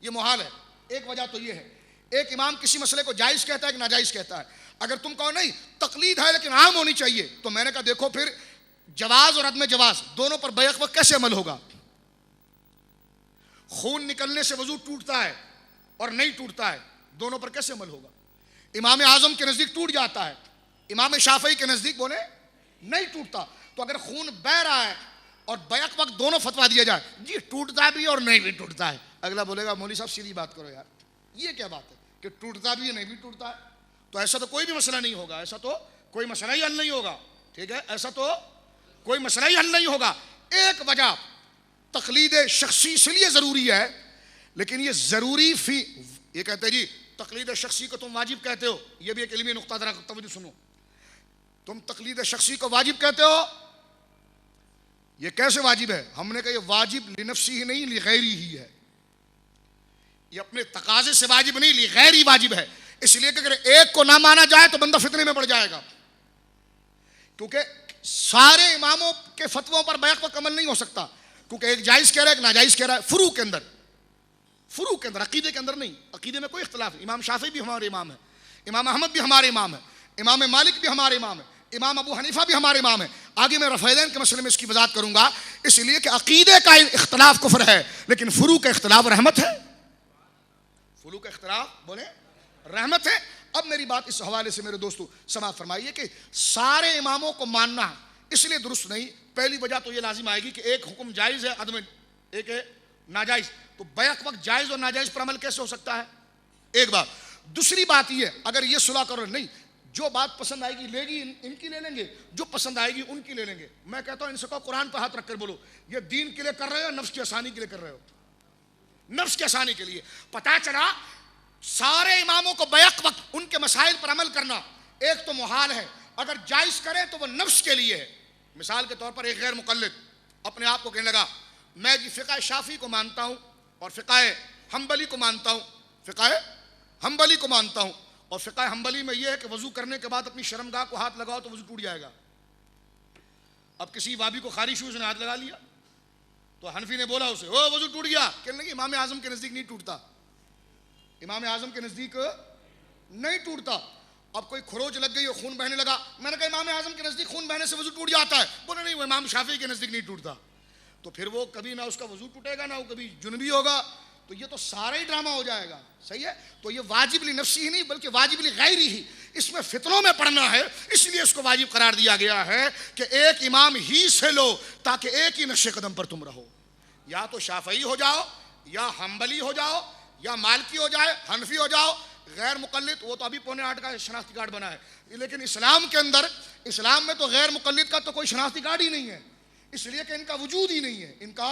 یہ محال ہے۔ ایک وجہ تو یہ ہے، ایک امام کسی مسئلے کو جائز کہتا ہے، ایک ناجائز کہتا ہے۔ اگر تم کہو نہیں تقلید ہے لیکن عام ہونی چاہیے، تو میں نے کہا دیکھو پھر جواز اور عدم جواز دونوں پر بیک وقت کیسے عمل ہوگا؟ خون نکلنے سے وضو ٹوٹتا ہے اور نہیں ٹوٹتا ہے، دونوں پر کیسے عمل ہوگا؟ امام اعظم کے نزدیک ٹوٹ جاتا ہے، امام شافعی کے نزدیک بولے نہیں ٹوٹتا۔ تو اگر خون بہ رہا ہے اور بیک وقت دونوں فتویٰ دیا جائے جی ٹوٹتا بھی اور نہیں بھی ٹوٹتا ہے، اگلا بولے گا مولوی صاحب سیدھی بات کرو یار، یہ کیا بات ہے کہ ٹوٹتا بھی ہے نہیں بھی ٹوٹتا ہے؟ تو ایسا تو کوئی بھی مسئلہ نہیں ہوگا، ایسا تو کوئی مسئلہ ہی حل نہیں ہوگا، ٹھیک ہے، ایسا تو کوئی مسئلہ ہی حل نہیں ہوگا۔ ایک وجہ تقلید شخصی اس لیے ضروری ہے، لیکن یہ ضروری یہ کہتے ہیں جی تقلید شخصی کو تم واجب کہتے ہو، یہ بھی ایک علمی نقطہ ذرا توجہ سنو، تم تقلید شخصی کو واجب کہتے ہو، یہ کیسے واجب ہے؟ ہم نے کہا یہ واجب لنفسی ہی نہیں لغیری ہی ہے، یہ اپنے تقاضے سے واجب نہیں لغیری واجب ہے۔ اس لیے کہ اگر ایک کو نہ مانا جائے تو بندہ فتنے میں پڑ جائے گا، کیونکہ سارے اماموں کے فتووں پر بیک وقت عمل نہیں ہو سکتا، کیونکہ ایک جائز کہہ رہا ہے ایک ناجائز کہہ رہا ہے، فروع کے اندر، عقیدے کے اندر نہیں۔ عقیدے میں کوئی اختلاف نہیں، امام شافعی بھی ہمارے امام ہے، امام احمد بھی ہمارے امام ہے، امام مالک بھی ہمارے امام ہے، امام ابو حنیفہ بھی ہمارے امام ہے۔ آگے میں رفعین کے مسئلے میں اس کی وضاحت کروں گا، اس لیے کہ عقیدے کا اختلاف کفر ہے لیکن فروع کا اختلاف رحمت ہے، فروع کا اختلاف بولے رحمت ہے۔ اب میری بات اس حوالے سے میرے دوستو سماعت فرمائیے کہ سارے اماموں کو ماننا اس لیے درست نہیں۔ پہلی وجہ تو یہ لازم آئے گی کہ ایک حکم جائز ہے، عدم ایک ہے ناجائز، تو بیک وقت جائز اور ناجائز پر عمل کیسے ہو سکتا ہے؟ ایک بات۔ دوسری بات یہ اگر یہ صلح کرو نہیں، جو بات پسند آئے گی لے گی ان کی لے لیں گے، جو پسند آئے گی ان کی لے لیں گے۔ میں کہتا ہوں ان سے کہو قرآن پر ہاتھ رکھ کر بولو یہ دین کے لیے کر رہے ہو نفس کی آسانی کے لیے کر رہے ہو؟ نفس کی آسانی کے لیے۔ پتہ چلا سارے اماموں کو بیک وقت ان کے مسائل پر عمل کرنا ایک تو محال ہے، اگر جائز کریں تو وہ نفس کے لیے ہے۔ مثال کے طور پر ایک غیر مقلد اپنے آپ کو کہنے لگا میں جی فقہ شافعی کو مانتا ہوں اور فقہ حنبلی کو مانتا ہوں، فقہ حنبلی کو مانتا ہوں، اور فقہ حنبلی میں یہ ہے کہ وضو کرنے کے بعد اپنی شرمگاہ کو ہاتھ لگاؤ تو وضو ٹوٹ جائے گا۔ اب کسی وابی کو خارش ہوئی، اس نے ہاتھ لگا لیا تو حنفی نے بولا اسے او وضو ٹوٹ گیا، کہنے لگے امام اعظم کے نزدیک نہیں ٹوٹتا، امام اعظم کے نزدیک نہیں ٹوٹتا۔ اب کوئی خروج لگ گئی اور خون بہنے لگا، میں نے کہا امام اعظم کے نزدیک خون بہنے سے وضو ٹوٹ جاتا ہے، بولے نہیں وہ امام شافعی کے نزدیک نہیں ٹوٹتا۔ تو پھر وہ کبھی نہ اس کا وضو ٹوٹے گا نہ وہ کبھی جنبی ہوگا، تو یہ تو سارا ہی ڈرامہ ہو جائے گا، صحیح ہے؟ تو یہ واجب لنفسی ہی نہیں بلکہ واجب لغیری ہی، اس میں فتنوں میں پڑنا ہے، اس لیے اس کو واجب قرار دیا گیا ہے کہ ایک امام ہی سے لو تاکہ ایک ہی نقش قدم پر تم رہو، یا تو شافعی ہو جاؤ یا حنبلی ہو جاؤ یا مالکی ہو جائے، حنفی ہو جاؤ، غیر مقلد وہ تو ابھی پونے 8 کا شناختی کارڈ بنا ہے، لیکن اسلام کے اندر، اسلام میں تو غیر مقلد کا تو کوئی شناختی کارڈ ہی نہیں ہے، اس لیے کہ ان کا وجود ہی نہیں ہے، ان کا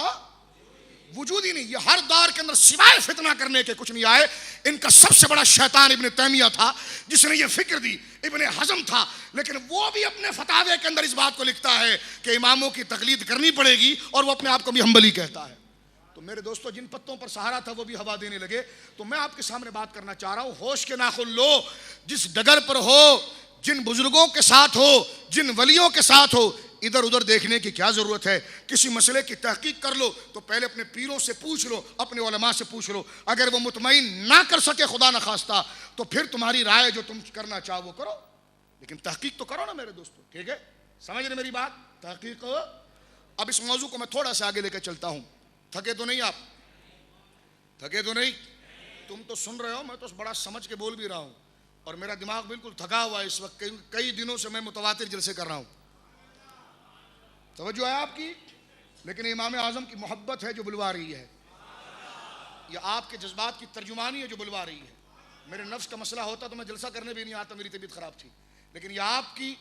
وجود ہی نہیں. یہ ہر دور کے اندر سوائے فتنہ کرنے کے کچھ نہیں آئے. ان کا سب سے بڑا شیطان ابن تیمیہ تھا جس نے یہ فکر دی، ابن حزم تھا، لیکن وہ بھی اپنے فتاوے کے اندر اس بات کو لکھتا ہے کہ اماموں کی تقلید کرنی پڑے گی، اور وہ اپنے آپ کو بھی حنبلی کہتا ہے. تو میرے دوستو، جن پتوں پر سہارا تھا وہ بھی ہوا دینے لگے. تو میں آپ کے سامنے بات کرنا چاہ رہا ہوں، ہوش کے ناخن لو. جس ڈگر پر ہو، جن بزرگوں کے ساتھ ہو، جن ولیوں کے ساتھ ہو، ادھر ادھر دیکھنے کی کیا ضرورت ہے؟ کسی مسئلے کی تحقیق کر لو تو پہلے اپنے پیروں سے پوچھ لو، اپنے علماء سے پوچھ لو. اگر وہ مطمئن نہ کر سکے خدا نخواستہ تو پھر تمہاری رائے جو تم کرنا چاہو وہ کرو، لیکن تحقیق تو کرو نا میرے دوستو. ٹھیک ہے، سمجھ رہے میری بات؟ تحقیق. اب اس موضوع کو میں تھوڑا سا آگے لے کے چلتا ہوں. تھکے تو نہیں آپ؟ تھکے تو نہیں؟ تم تو سن رہے ہو، میں تو بڑا سمجھ کے بول بھی رہا ہوں، اور میرا دماغ بالکل تھکا ہوا ہے اس وقت. کئی دنوں سے میں متواتر جلسے کر رہا ہوں. توجہ ہے آپ کی؟ لیکن امام اعظم کی محبت ہے جو بلوا رہی ہے، یہ آپ کے جذبات کی ترجمانی ہے جو بلوا رہی ہے. میرے نفس کا مسئلہ ہوتا تو میں جلسہ کرنے بھی نہیں آتا، میری طبیعت خراب تھی، لیکن یہ آپ کی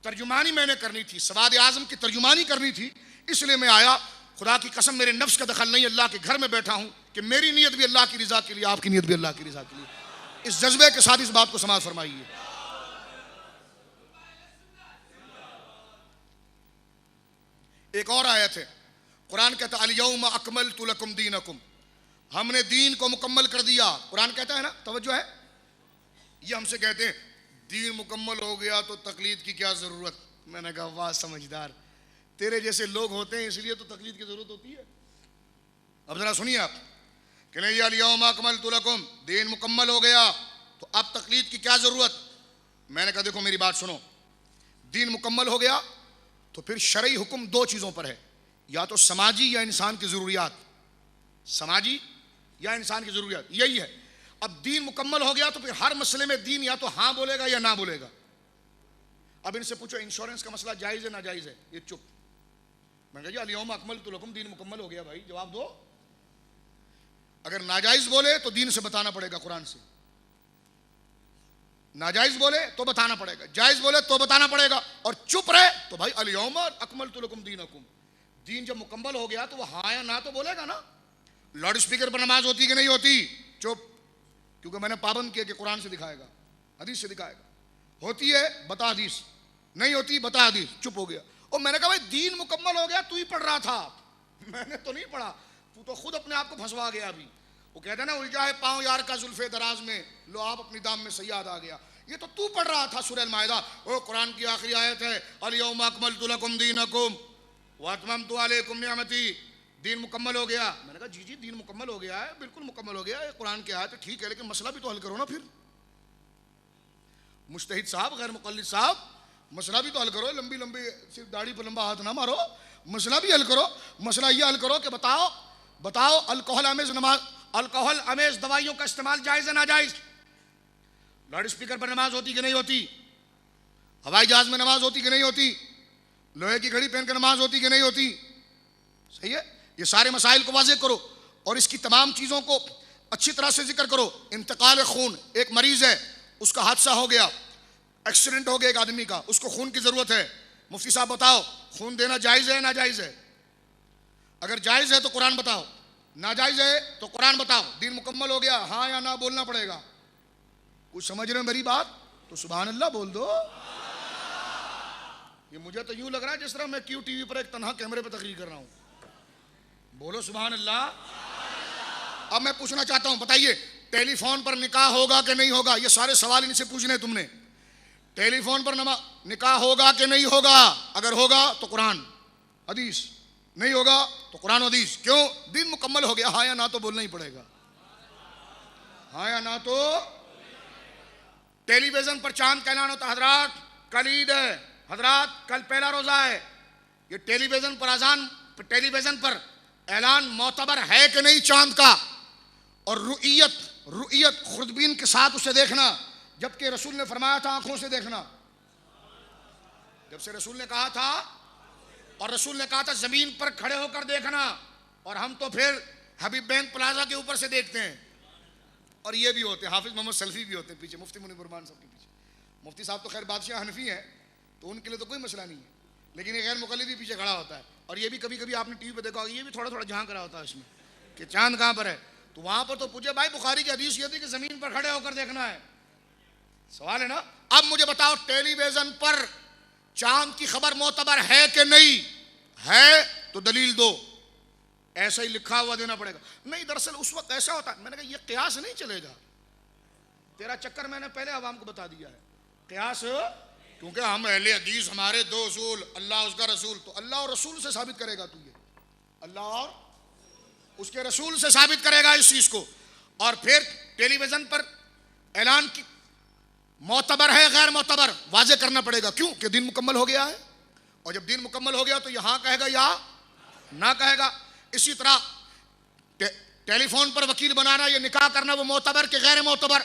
ترجمانی میں نے کرنی تھی، سواد اعظم کی ترجمانی کرنی تھی، اس لیے میں آیا. خدا کی قسم میرے نفس کا دخل نہیں، اللہ کے گھر میں بیٹھا ہوں کہ میری نیت بھی اللہ کی رضا کے لیے، آپ کی نیت بھی اللہ کی رضا کے لیے. اس جذبے کے ساتھ اس بات کو سماعت فرمائیے. ایک اور آیت ہے، قرآن کہتا ہے الیوم اکملت لکم دینکم، ہم نے دین کو مکمل کر دیا. قرآن کہتا ہے نا، توجہ ہے. یہ ہم سے کہتے ہیں دین مکمل ہو گیا تو تقلید کی کیا ضرورت. میں نے کہا واہ سمجھدار، تیرے جیسے لوگ ہوتے ہیں اس لیے تو تقلید کی ضرورت ہوتی ہے. اب ذرا سنیے آپ کہ نہیں الیوم اکملت لکم، دین مکمل ہو گیا تو اب تقلید کی کیا ضرورت. میں نے کہا دیکھو میری بات سنو، دین مکمل ہو گیا تو پھر شرعی حکم دو چیزوں پر ہے، یا تو سماجی یا انسان کی ضروریات. سماجی یا انسان کی ضروریات، یہی ہے. اب دین مکمل ہو گیا تو پھر ہر مسئلے میں دین یا تو ہاں بولے گا یا نہ بولے گا. اب ان سے پوچھو انشورنس کا مسئلہ جائز ہے ناجائز ہے؟ یہ چپ. میں نے کہا جی الیوم اکملت لکم، دین مکمل ہو گیا. بھائی جواب دو. اگر ناجائز بولے تو دین سے بتانا پڑے گا، قرآن سے. ناجائز بولے تو بتانا پڑے گا، جائز بولے تو بتانا پڑے گا، اور چپ رہے تو بھائی الیوم اکملت لکم دینکم. دین جب مکمل ہو گیا تو وہ ہاں یا نہ تو بولے گا نا. لاؤڈ اسپیکر پر نماز ہوتی کہ نہیں ہوتی؟ چپ. کیونکہ میں نے پابند کیا کہ قرآن سے دکھائے گا، حدیث سے دکھائے گا. ہوتی ہے بتا حدیث، نہیں ہوتی بتا حدیث. چپ ہو گیا. اور میں نے کہا بھائی دین مکمل ہو گیا، تو ہی پڑھ رہا تھا، میں نے تو نہیں پڑھا، تو تو خود اپنے آپ کو پھنسوا گیا. ابھی وہ کہتا ہے نا الجھا ہے پاؤں یار کا زلف دراز میں، لو آپ اپنی دام میں صیاد آ گیا. یہ تو پڑھ رہا تھا سورہ المائدہ. وہ قرآن کی آخری آیت ہے الیوم اکملت لکم دینکم واتممت علیکم نعمتی. دین مکمل ہو گیا. میں نے کہا جی دین مکمل ہو گیا ہے، بالکل مکمل ہو گیا ہے، قرآن کی آیت ٹھیک ہے، لیکن مسئلہ بھی تو حل کرو نا. پھر مجتہد صاحب، غیر مقلد صاحب، مسئلہ بھی تو حل کرو. لمبی صرف داڑھی پر لمبا ہاتھ نہ مارو، مسئلہ بھی حل کرو. مسئلہ یہ حل کرو کہ بتاؤ الکحل امیز دوائیوں کا استعمال جائز ہے ناجائز؟ لاؤڈ اسپیکر پر نماز ہوتی کہ نہیں ہوتی؟ ہوائی جہاز میں نماز ہوتی کہ نہیں ہوتی؟ لوہے کی گھڑی پہن کر نماز ہوتی کہ نہیں ہوتی؟ صحیح ہے. یہ سارے مسائل کو واضح کرو اور اس کی تمام چیزوں کو اچھی طرح سے ذکر کرو. انتقال خون، ایک مریض ہے، اس کا حادثہ ہو گیا، ایکسیڈنٹ ہو گیا ایک آدمی کا، اس کو خون کی ضرورت ہے. مفتی صاحب بتاؤ خون دینا جائز ہے ناجائز ہے؟ اگر جائز ہے تو قرآن بتاؤ، ناجائز ہے تو قرآن بتاؤ. دین مکمل ہو گیا، ہاں یا نہ بولنا پڑے گا. کچھ سمجھ رہے ہو میری بات؟ تو سبحان اللہ بول دو. یہ مجھے تو یوں لگ رہا ہے جس طرح میں کیو ٹی وی پر ایک تنہا کیمرے پہ تقریر کر رہا ہوں. بولو سبحان اللہ. اب میں پوچھنا چاہتا ہوں، بتائیے ٹیلی فون پر نکاح ہوگا کہ نہیں ہوگا؟ یہ سارے سوال ان سے پوچھنے تم نے. ٹیلی فون پر نکاح ہوگا کہ نہیں ہوگا؟ اگر ہوگا تو قرآن حدیث، نہیں ہوگا تو قرآن حدیث. کیوں؟ دین مکمل ہو گیا، ہاں یا نہ تو بولنا ہی پڑے گا. ہاں یا نہ تو. ٹیلی ویژن پر چاند کا اعلان ہوتا، حضرات کل عید ہے، حضرات کل پہلا روزہ ہے. یہ ٹیلی ویژن پر اعلان معتبر ہے کہ نہیں چاند کا؟ اور رؤیت خوردبین کے ساتھ اسے دیکھنا، جبکہ رسول نے فرمایا تھا آنکھوں سے دیکھنا. جب سے رسول نے کہا تھا، اور رسول نے کہا تھا زمین پر کھڑے ہو کر دیکھنا، اور ہم تو پھر حبیب بینک پلازا کے اوپر سے دیکھتے ہیں. اور یہ بھی ہوتے ہیں حافظ محمد سلفی بھی ہوتے ہیں پیچھے، مفتی منیر برمان صاحب کے پیچھے. مفتی صاحب تو خیر بادشاہ حنفی ہیں تو ان کے لیے تو کوئی مسئلہ نہیں ہے، لیکن یہ غیر مقلد بھی پیچھے کھڑا ہوتا ہے. اور یہ بھی کبھی کبھی آپ نے ٹی وی پہ دیکھا ہوگا، یہ بھی تھوڑا تھوڑا جھانک رہا ہوتا ہے اس میں کہ چاند کہاں پر ہے. تو وہاں پر تو پوچھے بھائی بخاری کی حدیث یہ تھی کہ زمین پر کھڑے ہو کر دیکھنا ہے. سوال ہے نا. اب مجھے بتاؤ ٹیلی ویژن پر چاند کی خبر معتبر ہے کہ نہیں ہے؟ تو دلیل دو. ایسا ہی لکھا ہوا دینا پڑے گا. نہیں دراصل اس وقت ایسا ہوتا ہے. میں نے کہا یہ قیاس نہیں چلے گا، تیرا چکر میں نے پہلے عوام کو بتا دیا ہے. قیاس کیونکہ ہم اہل حدیث، ہمارے دو اصول، اللہ اس کا رسول، تو اللہ اور رسول سے ثابت کرے گا. تو یہ اللہ اور اس کے رسول سے ثابت کرے گا اس چیز کو. اور پھر ٹیلی ویژن پر اعلان کی معتبر ہے غیر معتبر واضح کرنا پڑے گا. کیوں کہ دین مکمل ہو گیا ہے، اور جب دین مکمل ہو گیا تو یہاں کہے گا یا نہ کہے گا. اسی طرح ٹیلی فون پر وکیل بنانا، یہ نکاح کرنا، وہ معتبر کہ غیر معتبر؟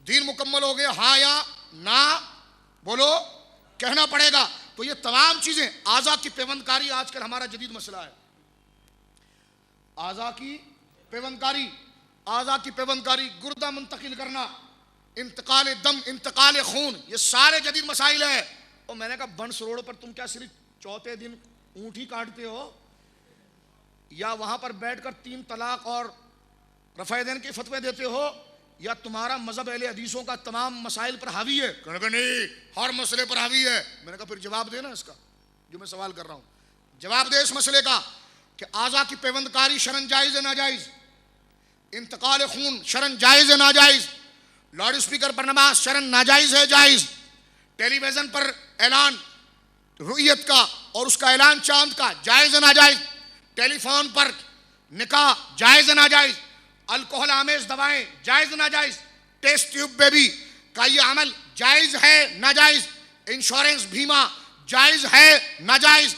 دین مکمل ہو گیا، ہاں یا نہ بولو کہنا پڑے گا. تو یہ تمام چیزیں اعضاء کی پیوند کاری آج کل ہمارا جدید مسئلہ ہے. اعضاء کی پیوند کاری، اعضاء کی پیوند کاری، گردہ منتقل کرنا، انتقال دم، انتقال خون، یہ سارے جدید مسائل ہیں. اور میں نے کہا بنس روڈ پر تم کیا صرف چوتھے دن اونٹ ہی کاٹتے ہو، یا وہاں پر بیٹھ کر 3 طلاق اور رفع دین کے فتوے دیتے ہو، یا تمہارا مذہب اہل حدیثوں کا تمام مسائل پر حاوی ہے؟ کہنے کہ نہیں ہر مسئلے پر حاوی ہے. میں نے کہا پھر جواب دینا اس کا جو میں سوال کر رہا ہوں. جواب دے اس مسئلے کا کہ اعضاء کی پیوند کاری شرعاً جائز ہے ناجائز؟ انتقال خون شرعاً جائز ہے ناجائز؟ لاؤڈ اسپیکر پر نماز شرعاً ناجائز ہے جائز؟ ٹیلی ویژن پر اعلان رؤیت کا اور اس کا اعلان چاند کا جائز ہے ناجائز؟ ٹیلی فون پر نکاح جائز ہے ناجائز؟ الکوہل آمیز دوائیں جائز ناجائز؟ ٹیسٹ ٹیوب بیبی کا یہ عمل جائز ہے ناجائز؟ انشورنس بیمہ جائز ہے ناجائز؟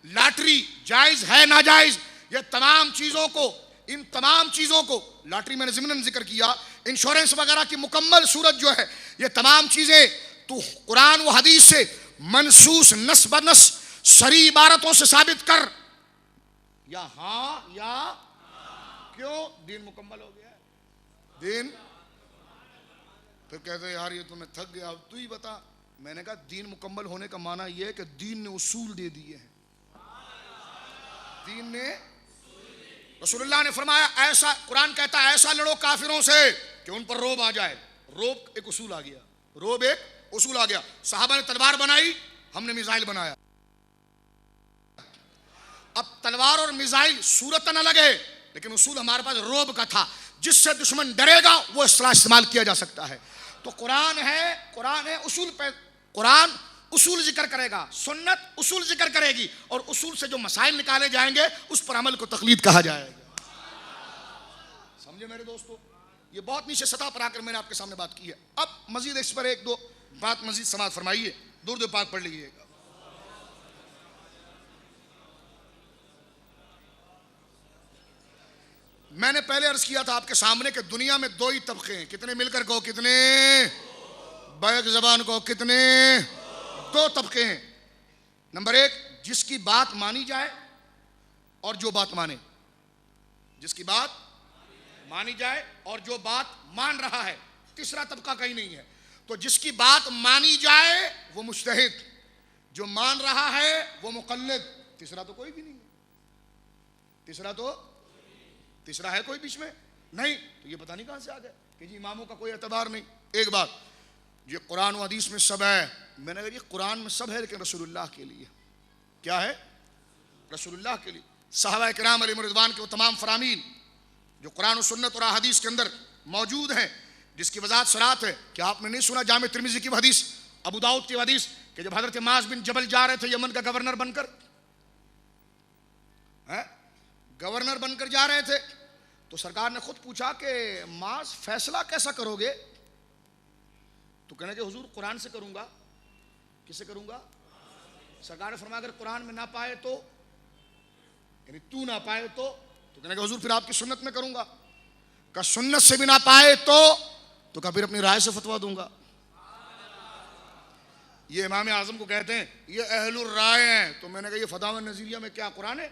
لاٹری جائز ہے ناجائز؟ یہ تمام چیزوں کو، ان تمام چیزوں کو، لاٹری میں نے ضمناً ذکر کیا، انشورنس وغیرہ کی مکمل صورت جو ہے، یہ تمام چیزیں تو قرآن و حدیث سے منصوص نص بنص صریح عبارتوں سے ثابت کر، یا ہاں یا کیوں دین مکمل ہو گیا ہے. دین پھر کہتے ہیں یار یہ تو میں تھک گیا، اب تو ہی بتا. میں نے کہا دین مکمل ہونے کا معنی یہ ہے کہ دین نے اصول دے دیے ہیں. دین نے، رسول اللہ نے فرمایا ایسا، قرآن کہتا ہے ایسا لڑو کافروں سے کہ ان پر روب آ جائے. روب ایک اصول آ گیا، روب ایک اصول آ گیا. صحابہ نے تلوار بنائی، ہم نے میزائل بنایا. اب تلوار اور میزائل صورت نہ لگے لیکن اصول ہمارے پاس روب کا تھا. جس سے دشمن ڈرے گا وہ اصطلاح استعمال کیا جا سکتا ہے. تو قرآن ہے اصول پہ، قرآن اصول ذکر کرے گا، سنت اصول ذکر کرے گی، اور اصول سے جو مسائل نکالے جائیں گے اس پر عمل کو تقلید کہا جائے گا. سمجھے میرے دوستو؟ یہ بہت نیچے سطح پر آ کر میں نے آپ کے سامنے بات کی ہے. اب مزید اس پر 1-2 بات مزید سماعت فرمائیے، درود پاک پڑھ لیجیے گا. میں نے پہلے عرض کیا تھا آپ کے سامنے کہ دنیا میں 2 ہی طبقے ہیں. کتنے مل کر کہو؟ کتنے؟ بیک زبان کو کتنے؟ 2 طبقے ہیں. نمبر 1 جس کی بات مانی جائے اور جو بات مانے. جس کی بات مانی جائے اور جو بات مان رہا ہے. تیسرا طبقہ کہیں نہیں ہے. تو جس کی بات مانی جائے وہ مجتہد، جو مان رہا ہے وہ مقلد. تیسرا تو کوئی بھی نہیں ہے. تیسرا ہے کوئی بیچ میں نہیں. تو یہ پتہ نہیں کہاں سے آ گئے کہ جی اماموں کا کوئی اعتبار نہیں. ایک بات، یہ قرآن و حدیث میں سب ہے. میں نے کہا یہ قرآن میں سب ہے لیکن رسول اللہ کے لیے کیا ہے؟ رسول اللہ کے لیے. صحابہ کرام علیہم رضوان کے وہ تمام فرامین جو قرآن و سنت اور حدیث کے اندر موجود ہیں، جس کی وضاحت صراحت ہے کہ آپ نے نہیں سنا جامع ترمذی کی حدیث، ابو داؤد کی حدیث، کہ جب حضرت معاذ بن جبل جا رہے تھے یمن کا گورنر بن کر جا رہے تھے، تو سرکار نے خود پوچھا کہ معاذ فیصلہ کیسا کرو گے؟ تو کہنے کہ حضور قرآن سے کروں گا. کس سے کروں گا؟ سرکار نے فرمایا اگر قرآن میں نہ پائے تو، یعنی تو نہ پائے تو کہنے کہ حضور پھر آپ کی سنت میں کروں گا. کہ سنت سے بھی نہ پائے تو کہ پھر اپنی رائے سے فتویٰ دوں گا. یہ امام اعظم کو کہتے ہیں یہ اہل الرائے ہیں. تو میں نے کہا یہ فتاوی نظریہ میں کیا قرآن ہے؟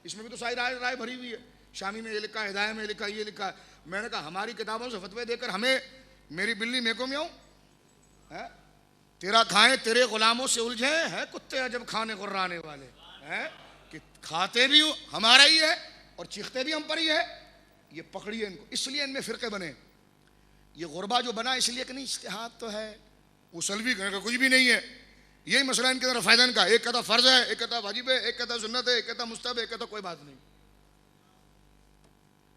اس میں بھی تو ساری رائے بھری ہوئی ہے. شامی میں یہ لکھا ہے، ہدایہ میں لکھا ہے، یہ لکھا ہے. میں نے کہا ہماری کتابوں سے فتوے دے کر ہمیں میری بلی میں کو میاؤں تیرا کھائیں تیرے غلاموں سے الجھیں ہے کتے عجب کھانے غرانے والے ہیں کہ کھاتے بھی ہمارا ہی ہے اور چیختے بھی ہم پر ہی ہے. یہ پکڑیے ان کو. اس لیے ان میں فرقے بنے. یہ غربہ جو بنا اس لیے کہ نہیں اجتہاد تو ہے، اصولوی کہنے کا کچھ بھی نہیں ہے. یہی مسئلہ ان کے اندر رفائدین کا. ایک کہتا فرض ہے، ایک کہتا واجب ہے، ایک کہتا سنت ہے، ایک کہتا مستحب ہے، ایک کہتا کوئی بات نہیں.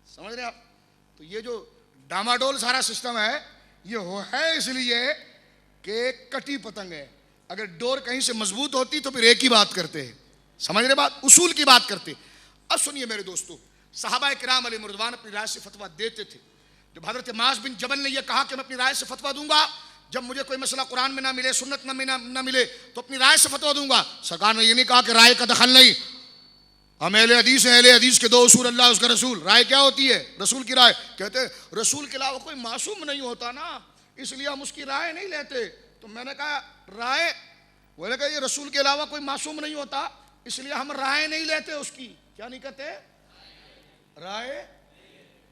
سمجھ رہے آپ؟ تو یہ جو ڈاماڈول سارا سسٹم ہے یہ ہے اس لیے کہ کٹی پتنگ ہے. اگر ڈور کہیں سے مضبوط ہوتی تو پھر ایک ہی بات کرتے ہیں. سمجھ رہے بات؟ اصول کی بات کرتے. اب سنیے میرے دوستو، صحابہ کرام علیہ رضوان اپنی رائے سے فتویٰ دیتے تھے. جب حضرت معاذ بن جبل نے یہ کہا کہ میں اپنی رائے سے فتویٰ دوں گا، جب مجھے کوئی مسئلہ قرآن میں نہ ملے، سنت میں نہ ملے تو اپنی رائے سے فتویٰ دوں گا، سرکار نے یہ نہیں کہا کہ رائے کا دخل نہیں. ہم اہل حدیث ہیں، اہل حدیث کے دو اصول اللہ اس کا رسول. رائے کیا ہوتی ہے؟ رسول کی رائے. کہتے ہیں رسول کے علاوہ کوئی معصوم نہیں ہوتا نا، اس لیے ہم اس کی رائے نہیں لیتے. تو میں نے کہا رائے، وہ نے کہا یہ رسول کے علاوہ کوئی معصوم نہیں ہوتا اس لیے ہم رائے نہیں لیتے اس کی. کیا نہیں کہتے؟ رائے.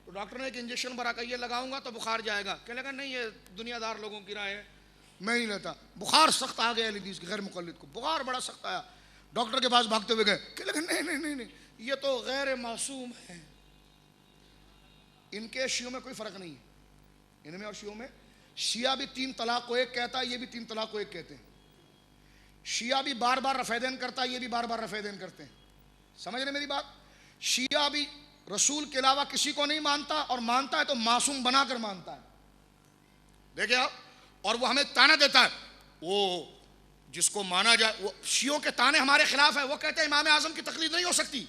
تو ڈاکٹر نے ایک انجیکشن بھرا کر یہ لگاؤں گا تو بخار جائے گا، کہنے لگا نہیں یہ دنیا دار لوگوں کی رائے ہے، میں نہیں لیتا. بخار سخت آ گیا حدیث کے غیر مقلد کو، بخار بڑا سخت آیا، ڈاکٹر کے پاس بھاگتے ہوئے گئے، کہنے لگا نہیں نہیں نہیں نہیں یہ تو غیر معصوم ہے. ان کے شیعوں میں کوئی فرق نہیں ہے، ان میں اور شیعوں میں. شیعہ بھی 3 طلاق کو 1 کہتا ہے، یہ بھی 3 طلاق کو 1 کہتے ہیں. شیعہ بھی بار بار رفع دین کرتا ہے، یہ بھی بار بار رفع دین کرتے ہیں. سمجھ رہے میری بات؟ شیعہ بھی رسول کے علاوہ کسی کو نہیں مانتا، اور مانتا ہے تو معصوم بنا کر مانتا ہے. دیکھیں آپ، اور وہ ہمیں تانا دیتا ہے. وہ جس کو مانا جائے، وہ شیعوں کے تانے ہمارے خلاف ہے. وہ کہتے ہیں امام اعظم کی تقلید نہیں ہو سکتی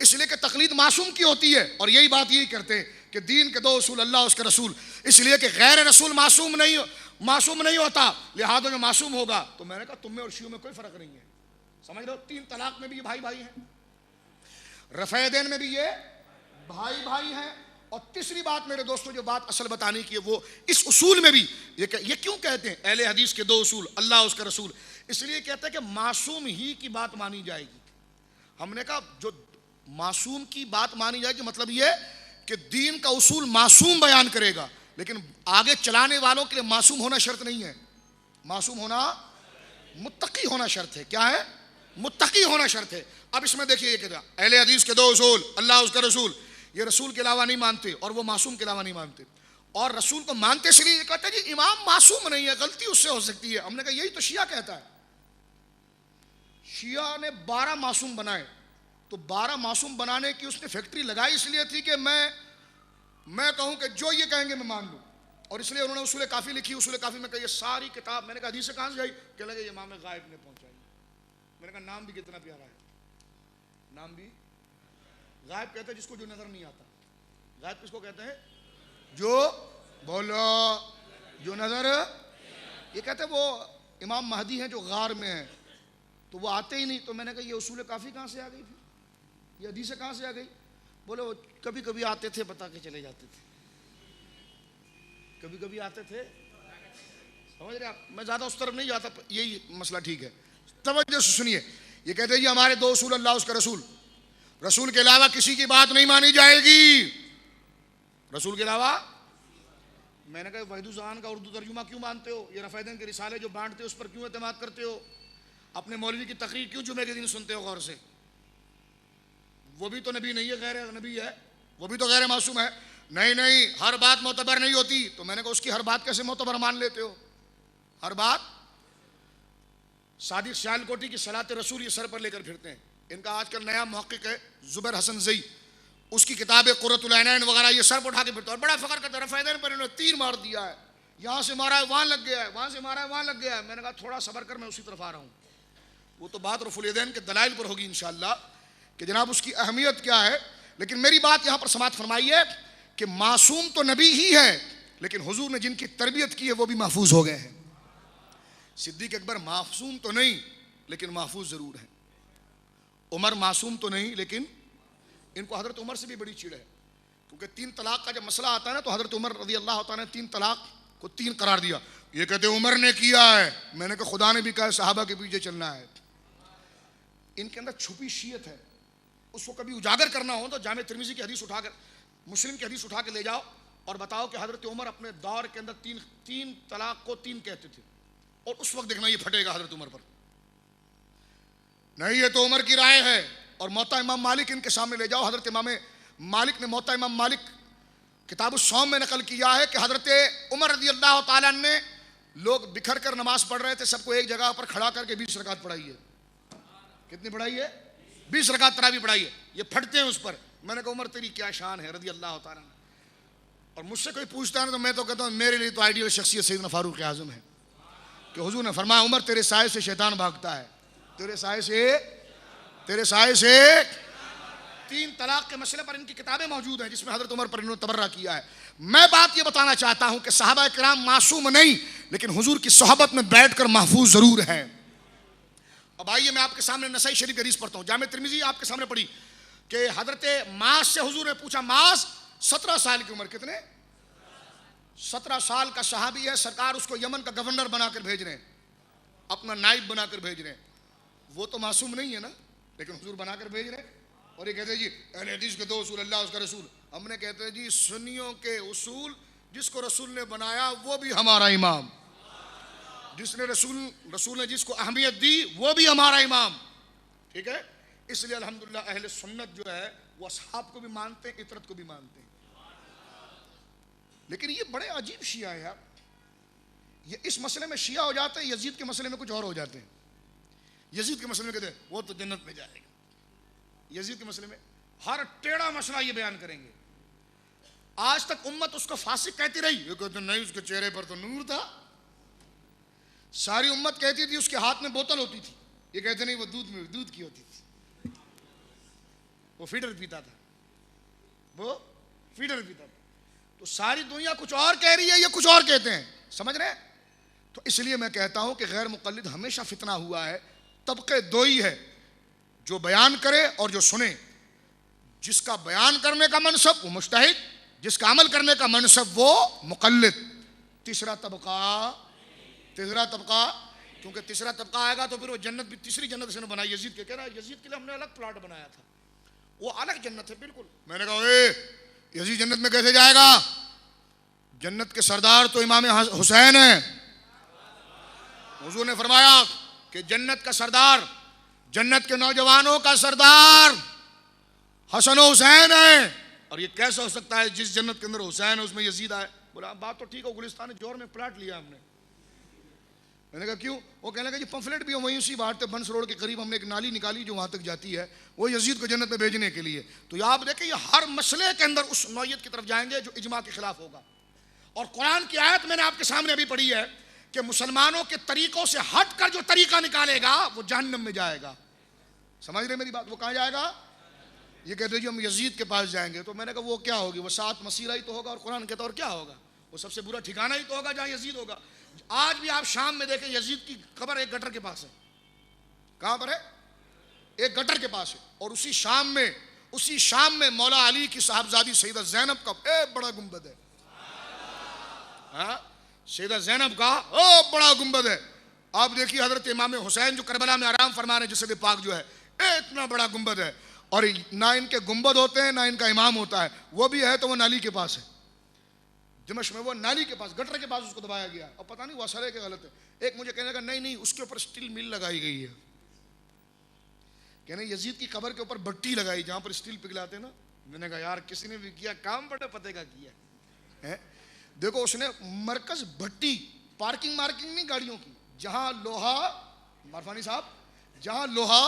اس لیے کہ تقلید معصوم کی ہوتی ہے. اور یہی بات یہی کرتے ہیں کہ دین کے 2 اصول اللہ اس کا رسول، اس لیے کہ غیر رسول معصوم نہیں ہوتا، لہذا جو معصوم ہوگا. تو میں نے کہا تم میں اور شیعوں میں کوئی فرق نہیں ہے. سمجھ رہے ہو؟ 3 طلاق میں بھی یہ بھائی بھائی ہیں، رفع دین میں بھی یہ بھائی بھائی ہیں. اور تیسری بات میرے دوستوں جو بات اصل بتانے کی ہے وہ اس اصول میں بھی یہ کیوں کہتے ہیں اہل حدیث کے 2 اصول اللہ اس کا رسول؟ اس لیے کہتے ہیں کہ معصوم ہی کی بات مانی جائے گی. ہم نے کہا جو معصوم کی بات مانی جائے گی مطلب یہ کہ دین کا اصول معصوم بیان کرے گا، لیکن آگے چلانے والوں کے لیے معصوم ہونا شرط نہیں ہے. معصوم ہونا متقی ہونا شرط ہے. کیا ہے؟ متقی ہونا شرط ہے. اب اس میں دیکھیے یہ کہتا اہل حدیث کے 2 اصول اللہ اس کا رسول، یہ رسول کے علاوہ نہیں مانتے اور وہ معصوم کے علاوہ نہیں مانتے. اور رسول کو مانتے اس لیے کہتے ہیں جی امام معصوم نہیں ہے، غلطی اس سے ہو سکتی ہے. ہم نے کہا یہی تو شیعہ کہتا ہے. شیعہ نے 12 معصوم بنائے، تو 12 معصوم بنانے کی اس نے فیکٹری لگائی اس لیے تھی کہ میں کہوں کہ جو یہ کہیں گے میں مان لوں. اور اس لیے انہوں نے اصول کافی لکھی. اصول کافی میں کہا یہ ساری کتاب، میں نے کہا حدیث سے کہاں سے آئی؟ کہ لگے یہ امام غائب نے پہنچائی. میں نے کہا نام بھی کتنا پیارا ہے، نام بھی غائب کہتے ہیں جس کو جو نظر نہیں آتا. غائب کس کو کہتے ہیں؟ جو بولو جو نظر. یہ کہتے ہیں وہ امام مہدی ہیں جو غار میں ہیں تو وہ آتے ہی نہیں. تو میں نے کہا یہ اصول کافی کہاں سے آ گئی پھر؟ یہ حدیث کہاں سے آ گئی؟ بولے وہ کبھی کبھی آتے تھے بتا کے چلے جاتے تھے، کبھی کبھی آتے تھے. سمجھ رہے آپ؟ میں زیادہ اس طرف نہیں جاتا، یہی مسئلہ ٹھیک ہے. توجہ سے سنیے. یہ کہتے ہیں یہ ہمارے 2 اصول اللہ اس کا رسول، رسول کے علاوہ کسی کی بات نہیں مانی جائے گی. رسول کے علاوہ. میں نے کہا وحید الزمان کا اردو ترجمہ کیوں مانتے ہو؟ یہ رفع دین کے رسالے جو بانٹتے ہو اس پر کیوں اعتماد کرتے ہو؟ اپنے مولوی کی تقریر کیوں جمعے کے دن سنتے ہو غور سے؟ وہ بھی تو نبی نہیں ہے، غیر نبی ہے، وہ بھی تو غیر معصوم ہے. نہیں ہر بات معتبر نہیں ہوتی. تو میں نے کہا اس کی ہر بات کیسے معتبر مان لیتے ہو؟ ہر بات. صادق سیال کوٹی کی صلاۃ رسول یہ سر پر لے کر پھرتے ہیں. ان کا آج کل نیا محقق ہے زبیر حسن زئی، اس کی کتاب قرۃ العینین وغیرہ یہ سر پر اٹھا کے پھرتا ہے اور بڑا فخر کرتا ہے رفع دین پر انہوں نے تیر مار دیا ہے، یہاں سے مارا ہے وہاں لگ گیا ہے، وہاں سے مارا ہے وہاں لگ گیا ہے. میں نے کہا تھوڑا صبر کر، میں اسی طرف آ رہا ہوں. وہ تو بات رفع الیدین کے دلائل پر ہوگی انشاءاللہ کہ جناب اس کی اہمیت کیا ہے. لیکن میری بات یہاں پر سماعت فرمائیے کہ معصوم تو نبی ہی ہے، لیکن حضور نے جن کی تربیت کی ہے وہ بھی محفوظ ہو گئے ہیں. صدیق اکبر معصوم تو نہیں لیکن محفوظ ضرور ہیں. عمر معصوم تو نہیں لیکن ان کو حضرت عمر سے بھی بڑی چڑ ہے، کیونکہ 3 طلاق کا جب مسئلہ آتا ہے نا تو حضرت عمر رضی اللہ تعالیٰ نے 3 طلاق کو 3 قرار دیا. یہ کہتے ہیں عمر نے کیا ہے. میں نے کہا خدا نے بھی کہا ہے صحابہ کے پیچھے چلنا ہے. ان کے اندر چھپی شیعت ہے. اس کو کبھی اجاگر کرنا ہو تو جامع ترمذی کی حدیث اٹھا کر، مسلم کی حدیث اٹھا کے لے جاؤ اور بتاؤ کہ حضرت عمر اپنے دور کے اندر تین طلاق کو 3 کہتے تھے، اور اس وقت دیکھنا یہ پھٹے گا حضرت عمر پر، نہیں یہ تو عمر کی رائے ہے۔ اور موطا امام مالک ان کے سامنے لے جاؤ، حضرت امام مالک نے موطا امام مالک کتاب الصوم میں نقل کیا ہے کہ حضرت عمر رضی اللہ تعالیٰ نے، لوگ بکھر کر نماز پڑھ رہے تھے، سب کو ایک جگہ پر کھڑا کر کے 20 رکعت پڑھائی ہے۔ کتنی پڑھائی ہے؟ 20 رکعت تراویح پڑھائی ہے۔ یہ پھٹتے ہیں اس پر۔ میں نے کہا عمر تیری کیا شان ہے رضی اللہ تعالیٰ عنہ۔ اور مجھ سے کوئی پوچھتا ہے تو میں تو کہتا ہوں میرے لیے تو آئیڈیل شخصیت سیدنا فاروق اعظم ہے، کہ حضور نے فرمایا عمر تیرے سائے سے شیطان بھاگتا ہے، تیرے سائے سے 3 طلاق کے مسئلے پر ان کی کتابیں موجود ہیں جس میں حضرت عمر پر انہوں نے تبرہ کیا ہے۔ میں بات یہ بتانا چاہتا ہوں کہ صحابہ کرام معصوم نہیں، لیکن حضور کی صحبت میں بیٹھ کر محفوظ ضرور ہیں۔ اب آئیے میں آپ کے سامنے نسائی شریف کی حدیث پڑھتا ہوں، جامع ترمذی آپ کے سامنے پڑھی کہ حضرت معاذ سے حضور نے پوچھا، معاذ 17 سال کی عمر، کتنے؟ 17 سال کا صحابی ہے، سرکار اس کو یمن کا گورنر بنا کر بھیج رہے ہیں، اپنا نائب بنا کر بھیج رہے ہیں۔ وہ تو معصوم نہیں ہے نا، لیکن حضور بنا کر بھیج رہے ہیں۔ اور یہ کہتے ہیں جی اہل حدیث کے 2 اصول، اللہ اس کا رسول۔ ہم نے کہتے ہیں جی سنیوں کے اصول جس کو رسول نے بنایا وہ بھی ہمارا امام، جس نے رسول نے جس کو اہمیت دی وہ بھی ہمارا امام، ٹھیک ہے۔ اس لیے الحمدللہ اہل سنت جو ہے وہ اصحاب کو بھی مانتے ہیں، اطرت کو بھی مانتے ہیں۔ لیکن یہ بڑے عجیب شیعہ ہے یار، یہ اس مسئلے میں شیعہ ہو جاتے ہیں، یزید کے مسئلے میں کچھ اور ہو جاتے ہیں۔ یزید کے مسئلے میں کہتے ہیں وہ تو جنت میں جائے گا، یزید کے مسئلے میں ہر ٹیڑھا مسئلہ یہ بیان کریں گے۔ آج تک امت اس کو فاسق کہتی رہی، یہ کہتے ہیں نہیں اس کے چہرے پر تو نور تھا۔ ساری امت کہتی تھی اس کے ہاتھ میں بوتل ہوتی تھی، یہ کہتے نہیں وہ دودھ کی ہوتی تھی، وہ فیڈر پیتا تھا، وہ فیڈر پیتا تھا۔ تو ساری دنیا کچھ اور کہہ رہی ہے، یہ کچھ اور کہتے ہیں، سمجھ رہے ہیں؟ تو اس لیے میں کہتا ہوں کہ غیر مقلد ہمیشہ فتنہ ہوا ہے۔ طبقے 2 ہی ہے، جو بیان کرے اور جو سنے۔ جس کا بیان کرنے کا منصب وہ مجتہد، جس کا عمل کرنے کا منصب وہ مقلد۔ تیسرا طبقہ، کیونکہ تیسرا طبقہ آئے گا تو پھر وہ جنت بھی تیسری جنت اس نے بنائی۔ یزید کے کہہ رہا ہے یزید کے لیے ہم نے الگ پلاٹ بنایا تھا، وہ الگ جنت ہے بالکل۔ میں نے کہا اے یزید جنت میں کیسے جائے گا؟ جنت کے سردار تو امام حسین ہیں۔ حضور نے فرمایا کہ جنت کا سردار، جنت کے نوجوانوں کا سردار حسن و حسین ہے۔ اور یہ کیسے ہو سکتا ہے جس جنت کے اندر حسین ہے اس میں یزید آئے؟ بولا بات تو ٹھیک ہے، گلستان جوہر میں پلاٹ لیا ہم نے۔ میں نے کہا کیوں؟ وہ کہنے لگا جی پمفلٹ بھی وہیں اسی بات بنس روڈ کے قریب ہم نے ایک نالی نکالی جو وہاں تک جاتی ہے، وہ یزید کو جنت میں بھیجنے کے لیے۔ تو یہ آپ دیکھیں یہ ہر مسئلے کے اندر اس نوعیت کی طرف جائیں گے جو اجماع کے خلاف ہوگا۔ اور قرآن کی آیت میں نے آپ کے سامنے ابھی پڑھی ہے کہ مسلمانوں کے طریقوں سے ہٹ کر جو طریقہ نکالے گا وہ جہنم میں جائے گا۔ سمجھ رہے میری بات؟ وہ کہاں جائے گا؟ یہ کہتے ہیں جی ہم یزید کے پاس جائیں گے۔ تو میں نے کہا وہ کیا ہوگی؟ وہ 7 مسیرہ ہی تو ہوگا، اور قرآن کہتا ہے اور کیا ہوگا؟ وہ سب سے برا ٹھکانہ ہی تو ہوگا جہاں یزید ہوگا۔ آج بھی آپ شام میں دیکھیں یزید کی قبر ایک گٹر کے پاس ہے۔ کہاں پر ہے؟ ایک گٹر کے پاس ہے۔ اور اسی شام میں مولا علی کی صاحبزادی سیدہ زینب کا ایک بڑا گنبد ہے۔ ہاں سیدہ زینب کا بڑا گنبد ہے۔ آپ دیکھیے حضرت امام حسین جو کربلا میں آرام فرما رہے ہیں، جسد پاک جو ہے اتنا بڑا گنبد ہے، اور نہ ان کے گنبد ہوتے ہیں نہ ان کا امام ہوتا ہے، وہ بھی ہے تو وہ نالی کے پاس ہے۔ دمشق میں وہ نالی کے پاس، گٹر کے پاس اس کو دبایا گیا، اور پتہ نہیں وہ اثر ہے کہ غلط ہے۔ ایک مجھے کہنے لگا نہیں اس کے اوپر سٹیل مل لگائی گئی ہے، کہنے یزید کی قبر کے اوپر بٹی لگائی جہاں پر سٹیل پگھلاتے نا۔ میں نے کہا یار کسی نے بھی کیا کام بڑے پتے کا کیا ہے۔ دیکھو اس نے مرکز بھٹی، پارکنگ نہیں گاڑیوں کی، جہاں لوہا، عرفانی صاحب، جہاں لوہا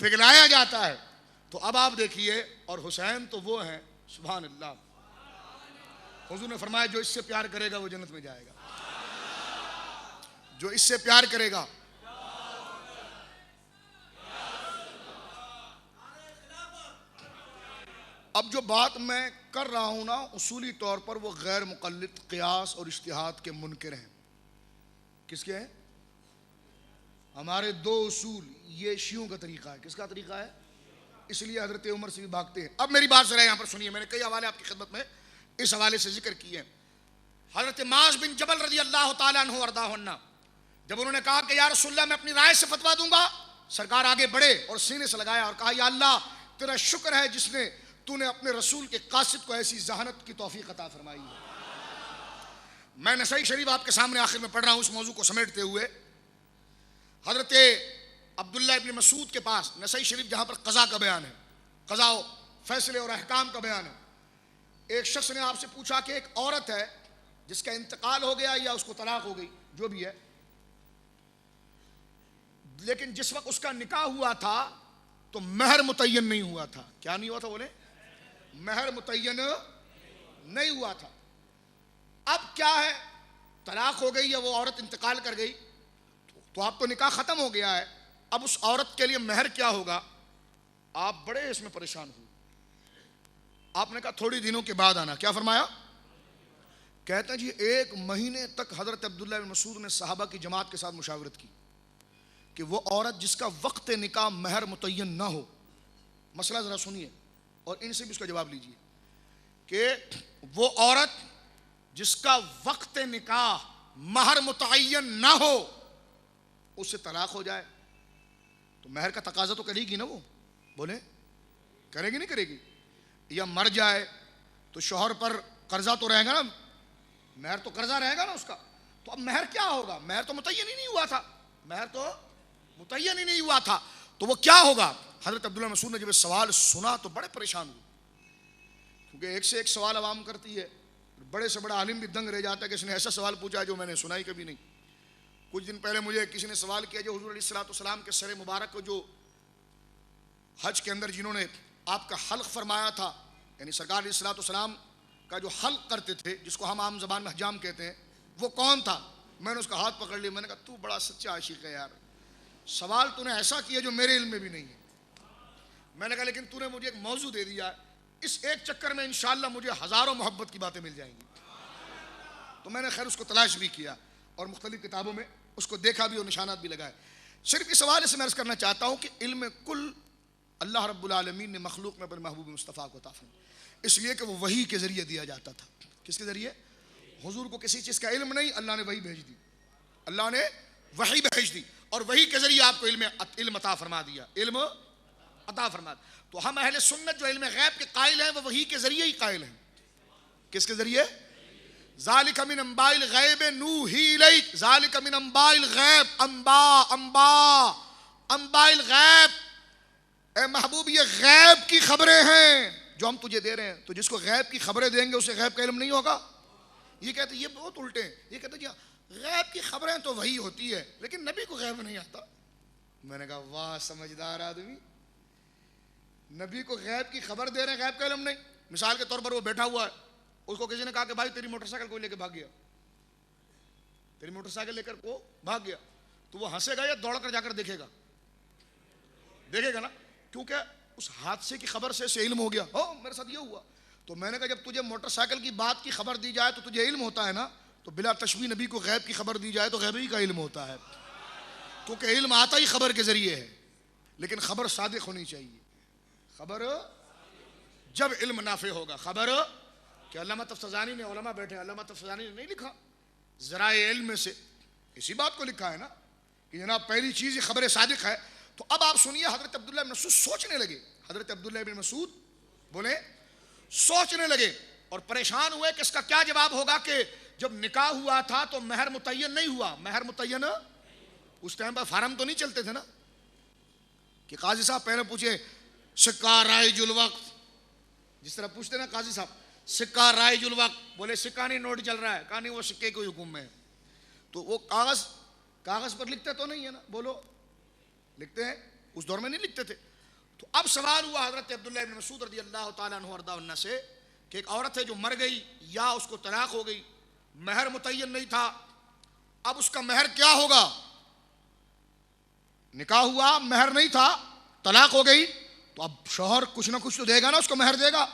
پگھلایا جاتا ہے۔ تو اب آپ دیکھیے، اور حسین تو وہ ہیں سبحان اللہ، حضور نے فرمایا جو اس سے پیار کرے گا وہ جنت میں جائے گا، جو اس سے پیار کرے گا۔ اب جو بات میں کر رہا ہوں نا اصولی طور پر وہ غیر مقلد قیاس اور اجتہاد کے منکر ہیں۔ کس کے ہیں؟ ہمارے 2 اصول، یہ شیعوں کا طریقہ ہے۔ کس کا طریقہ ہے؟ اس لیے حضرت عمر سے بھی بھاگتے ہیں۔ اب میری بات ذرا یہاں پر سنیے، میں نے کئی حوالے آپ کی خدمت میں اس حوالے سے ذکر کیے ہیں۔ حضرت معاذ بن جبل رضی اللہ تعالیٰ عنہ وارضاہ عنہ، جب انہوں نے کہا کہ یا رسول اللہ میں اپنی رائے سے فتویٰ دوں گا، سرکار آگے بڑھے اور سینے سے لگایا اور کہا یا اللہ تیرا شکر ہے جس نے تو نے اپنے رسول کے قاصد کو ایسی ذہانت کی توفیق عطا فرمائی ہے۔ میں نسائی شریف آپ کے سامنے آخر میں پڑھ رہا ہوں اس موضوع کو سمیٹتے ہوئے۔ حضرت عبداللہ ابن مسعود کے پاس نسائی شریف جہاں پر قضا کا بیان ہے، قضا و فیصلے اور احکام کا بیان ہے، ایک شخص نے آپ سے پوچھا کہ ایک عورت ہے جس کا انتقال ہو گیا یا اس کو طلاق ہو گئی، جو بھی ہے، لیکن جس وقت اس کا نکاح ہوا تھا تو مہر متعین نہیں ہوا تھا۔ کیا نہیں ہوا تھا؟ بولے مہر متعین نہیں ہوا تھا۔ اب کیا ہے؟ طلاق ہو گئی یا وہ عورت انتقال کر گئی تو آپ کو نکاح ختم ہو گیا ہے، اب اس عورت کے لیے مہر کیا ہوگا؟ آپ بڑے اس میں پریشان ہوئے۔ آپ نے کہا تھوڑی دنوں کے بعد آنا۔ کیا فرمایا؟ کہتے ہیں جی 1 مہینے تک حضرت عبداللہ بن مسعود نے صحابہ کی جماعت کے ساتھ مشاورت کی کہ وہ عورت جس کا وقت نکاح مہر متعین نہ ہو، مسئلہ ذرا سنیے اور ان سے بھی اس کا جواب لیجئے، کہ وہ عورت جس کا وقت نکاح مہر متعین نہ ہو اس سے طلاق ہو جائے تو مہر کا تقاضا تو کرے گی نا، وہ بولے کرے گی نہیں کرے گی؟ یا مر جائے تو شوہر پر قرضہ تو رہے گا نا، مہر تو قرضہ رہے گا نا اس کا، تو اب مہر کیا ہوگا؟ مہر تو متعین ہی نہیں ہوا تھا، مہر تو متعین ہی نہیں ہوا تھا، تو وہ کیا ہوگا؟ حضرت عبداللہ مسعود نے جب سوال سنا تو بڑے پریشان ہوئے، کیونکہ ایک سے ایک سوال عوام کرتی ہے، بڑے سے بڑا عالم بھی دنگ رہ جاتا ہے کہ اس نے ایسا سوال پوچھا جو میں نے سنا ہی کبھی نہیں۔ کچھ دن پہلے مجھے کسی نے سوال کیا جو حضور علیہ السلام کے سر مبارک کو جو حج کے اندر جنہوں نے آپ کا حلق فرمایا تھا، یعنی سرکار علیہ السلام کا جو حلق کرتے تھے جس کو ہم عام زبان میں حجام کہتے ہیں، وہ کون تھا؟ میں نے اس کا ہاتھ پکڑ لیا، میں نے کہا تو بڑا سچا عاشق ہے یار، سوال تو نے ایسا کیا جو میرے علم میں بھی نہیں ہے۔ میں نے کہا لیکن تو نے مجھے ایک موضوع دے دیا، اس ایک چکر میں انشاءاللہ مجھے ہزاروں محبت کی باتیں مل جائیں گی۔ تو میں نے خیر اس کو تلاش بھی کیا اور مختلف کتابوں میں اس کو دیکھا بھی اور نشانات بھی لگائے۔ صرف اس حوالے سے میں عرض کرنا چاہتا ہوں کہ علم کل اللہ رب العالمین نے مخلوق میں اپنے محبوب مصطفیٰ کو عطا فرمایا، اس لیے کہ وہ وحی کے ذریعے دیا جاتا تھا۔ کس کے ذریعے؟ حضور کو کسی چیز کا علم نہیں، اللہ نے وحی بھیج دی، اللہ نے وحی بھیج دی اور وحی کے ذریعے آپ کو علم عطا فرما دیا، علم عطا فرما دیا۔ تو ہم اہل سنت جو علم غیب کے قائل ہیں وہ وحی کے ذریعے ہی قائل ہیں۔ کس کے ذریعے؟ ذالک من انباء الغیب نوحی الیک، ذالک من انباء الغیب، انباء الغیب، اے محبوب یہ غیب کی خبریں ہیں جو ہم تجھے دے رہے ہیں۔ تو جس کو غیب کی خبریں دیں گے اسے غیب کا علم نہیں ہوگا؟ یہ کہتے ہیں یہ بہت الٹے ہیں، یہ کہتے ہیں غیب کی خبریں تو وہی ہوتی ہے لیکن نبی کو غیب نہیں آتا۔ میں نے کہا واہ سمجھدار آدمی، نبی کو غیب کی خبر دے رہے ہیں، غیب کا علم نہیں۔ مثال کے طور پر وہ بیٹھا ہوا ہے، اس کو کسی نے کہا کہ بھائی تیری موٹر سائیکل کوئی لے کے بھاگ گیا، تیری موٹر سائیکل لے کر وہ بھاگ گیا، تو وہ ہنسے گا یا دوڑ کر جا کر دیکھے گا؟ دیکھے گا نا، کیونکہ اس حادثے کی خبر سے اسے علم ہو گیا، ہو میرے ساتھ یہ ہوا۔ تو میں نے کہا جب تجھے موٹر سائیکل کی بات کی خبر دی جائے تو تجھے علم ہوتا ہے نا، تو بلا تشبیہ نبی کو غیب کی خبر دی جائے تو غیب ہی کا علم ہوتا ہے، کیونکہ علم آتا ہی خبر کے ذریعے ہے، لیکن خبر صادق ہونی چاہیے۔ خبر جب علم نافع ہوگا، خبر کہ علامہ تفتزانی نے، علماء بیٹھے، علامہ تفتزانی نے نہیں لکھا ذرائع علم میں سے اسی بات کو لکھا ہے نا کہ جناب پہلی چیز یہ خبر صادق ہے۔ تو اب آپ سنیے، حضرت عبداللہ بن مسعود سوچنے لگے، حضرت عبداللہ بن مسعود بولے سوچنے لگے اور پریشان ہوئے کہ اس کا کیا جواب ہوگا کہ جب نکاح ہوا تھا تو مہر متعین نہیں ہوا۔ مہر متعین اس ٹائم پر فارم تو نہیں چلتے تھے نا کہ قاضی صاحب پہلے پوچھے سکہ رائج الوقت، جس طرح پوچھتے نا قاضی صاحب سکہ رائج الوقت، بولے سکہ نہیں نوٹ چل رہا ہے، کہا نہیں وہ سکے کے حکم میں ہے، تو وہ کاغذ پر لکھتے تو نہیں ہے نا، بولو لکھتے ہیں؟ اس دور میں نہیں لکھتے تھے۔ تو اب سوال ہوا حضرت عبداللہ بن مسعود رضی اللہ تعالیٰ عنہ وارضاہ عنہ سے کہ ایک عورت ہے جو مر گئی یا اس کو طلاق ہو گئی، مہر متعین نہیں تھا، اب اس کا مہر کیا ہوگا؟ نکاح ہوا، مہر نہیں تھا، طلاق ہو گئی، تو اب شوہر کچھ نہ کچھ تو دے گا نا، اس کو مہر دے گا،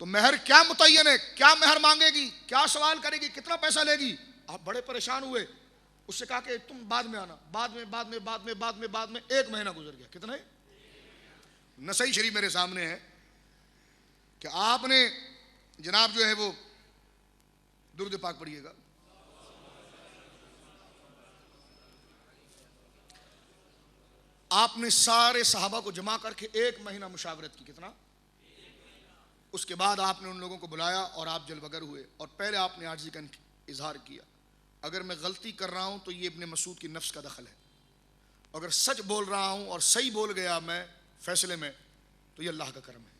تو مہر کیا متعین ہے؟ کیا مہر مانگے گی؟ کیا سوال کرے گی؟ کتنا پیسہ لے گی؟ آپ بڑے پریشان ہوئے، اس سے کہا کہ تم بعد میں آنا، بعد میں 1 مہینہ گزر گیا۔ کتنا ہے؟ نسائی شریف میرے سامنے ہے کہ آپ نے جناب جو ہے وہ درود پاک پڑھیے گا، آپ نے سارے صحابہ کو جمع کر کے 1 مہینہ مشاورت کی. کتنا؟ اس کے بعد آپ نے ان لوگوں کو بلایا اور آپ جلوگر ہوئے اور پہلے آپ نے عاجزی کا اظہار کیا. اگر میں غلطی کر رہا ہوں تو یہ ابن مسعود کی نفس کا دخل ہے، اگر سچ بول رہا ہوں اور صحیح بول گیا میں فیصلے میں تو یہ اللہ کا کرم ہے.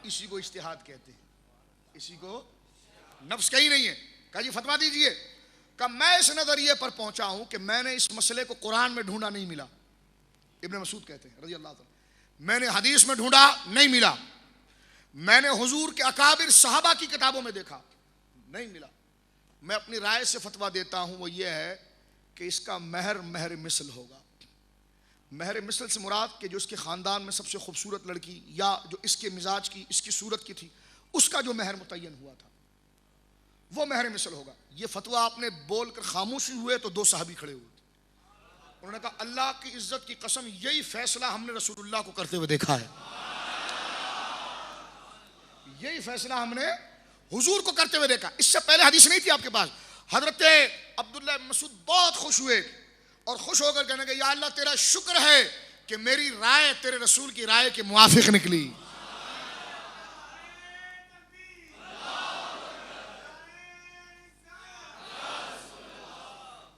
اسی کو اجتہاد کہتے ہیں، اسی کو نفس کہیں نہیں ہے. کہا جی فتویٰ دیجئے. کہ میں اس نظریے پر پہنچا ہوں کہ میں نے اس مسئلے کو قرآن میں ڈھونڈا نہیں ملا. ابن مسعود کہتے ہیں رضی اللہ عنہ، میں نے حدیث میں ڈھونڈا نہیں ملا، میں نے حضور کے اکابر صحابہ کی کتابوں میں دیکھا نہیں ملا. میں اپنی رائے سے فتویٰ دیتا ہوں، وہ یہ ہے کہ اس کا مہر مثل ہوگا. مہر مثل سے مراد کہ جو اس کے خاندان میں سب سے خوبصورت لڑکی یا جو اس کے مزاج کی، اس کی صورت کی تھی، اس کا جو مہر متعین ہوا تھا وہ مہر مثل ہوگا. یہ فتویٰ آپ نے بول کر خاموش ہوئے تو 2 صحابی کھڑے ہوئے. انہوں نے کہا اللہ کی عزت کی قسم یہی فیصلہ ہم نے رسول اللہ کو کرتے ہوئے دیکھا ہے، یہی فیصلہ ہم نے حضور کو کرتے ہوئے دیکھا. اس سے پہلے حدیث نہیں تھی آپ کے پاس. حضرت عبداللہ بن مسعود بہت خوش ہوئے اور خوش ہو کر کہنے لگے یا اللہ تیرا شکر ہے کہ میری رائے تیرے رسول کی رائے کے موافق نکلی.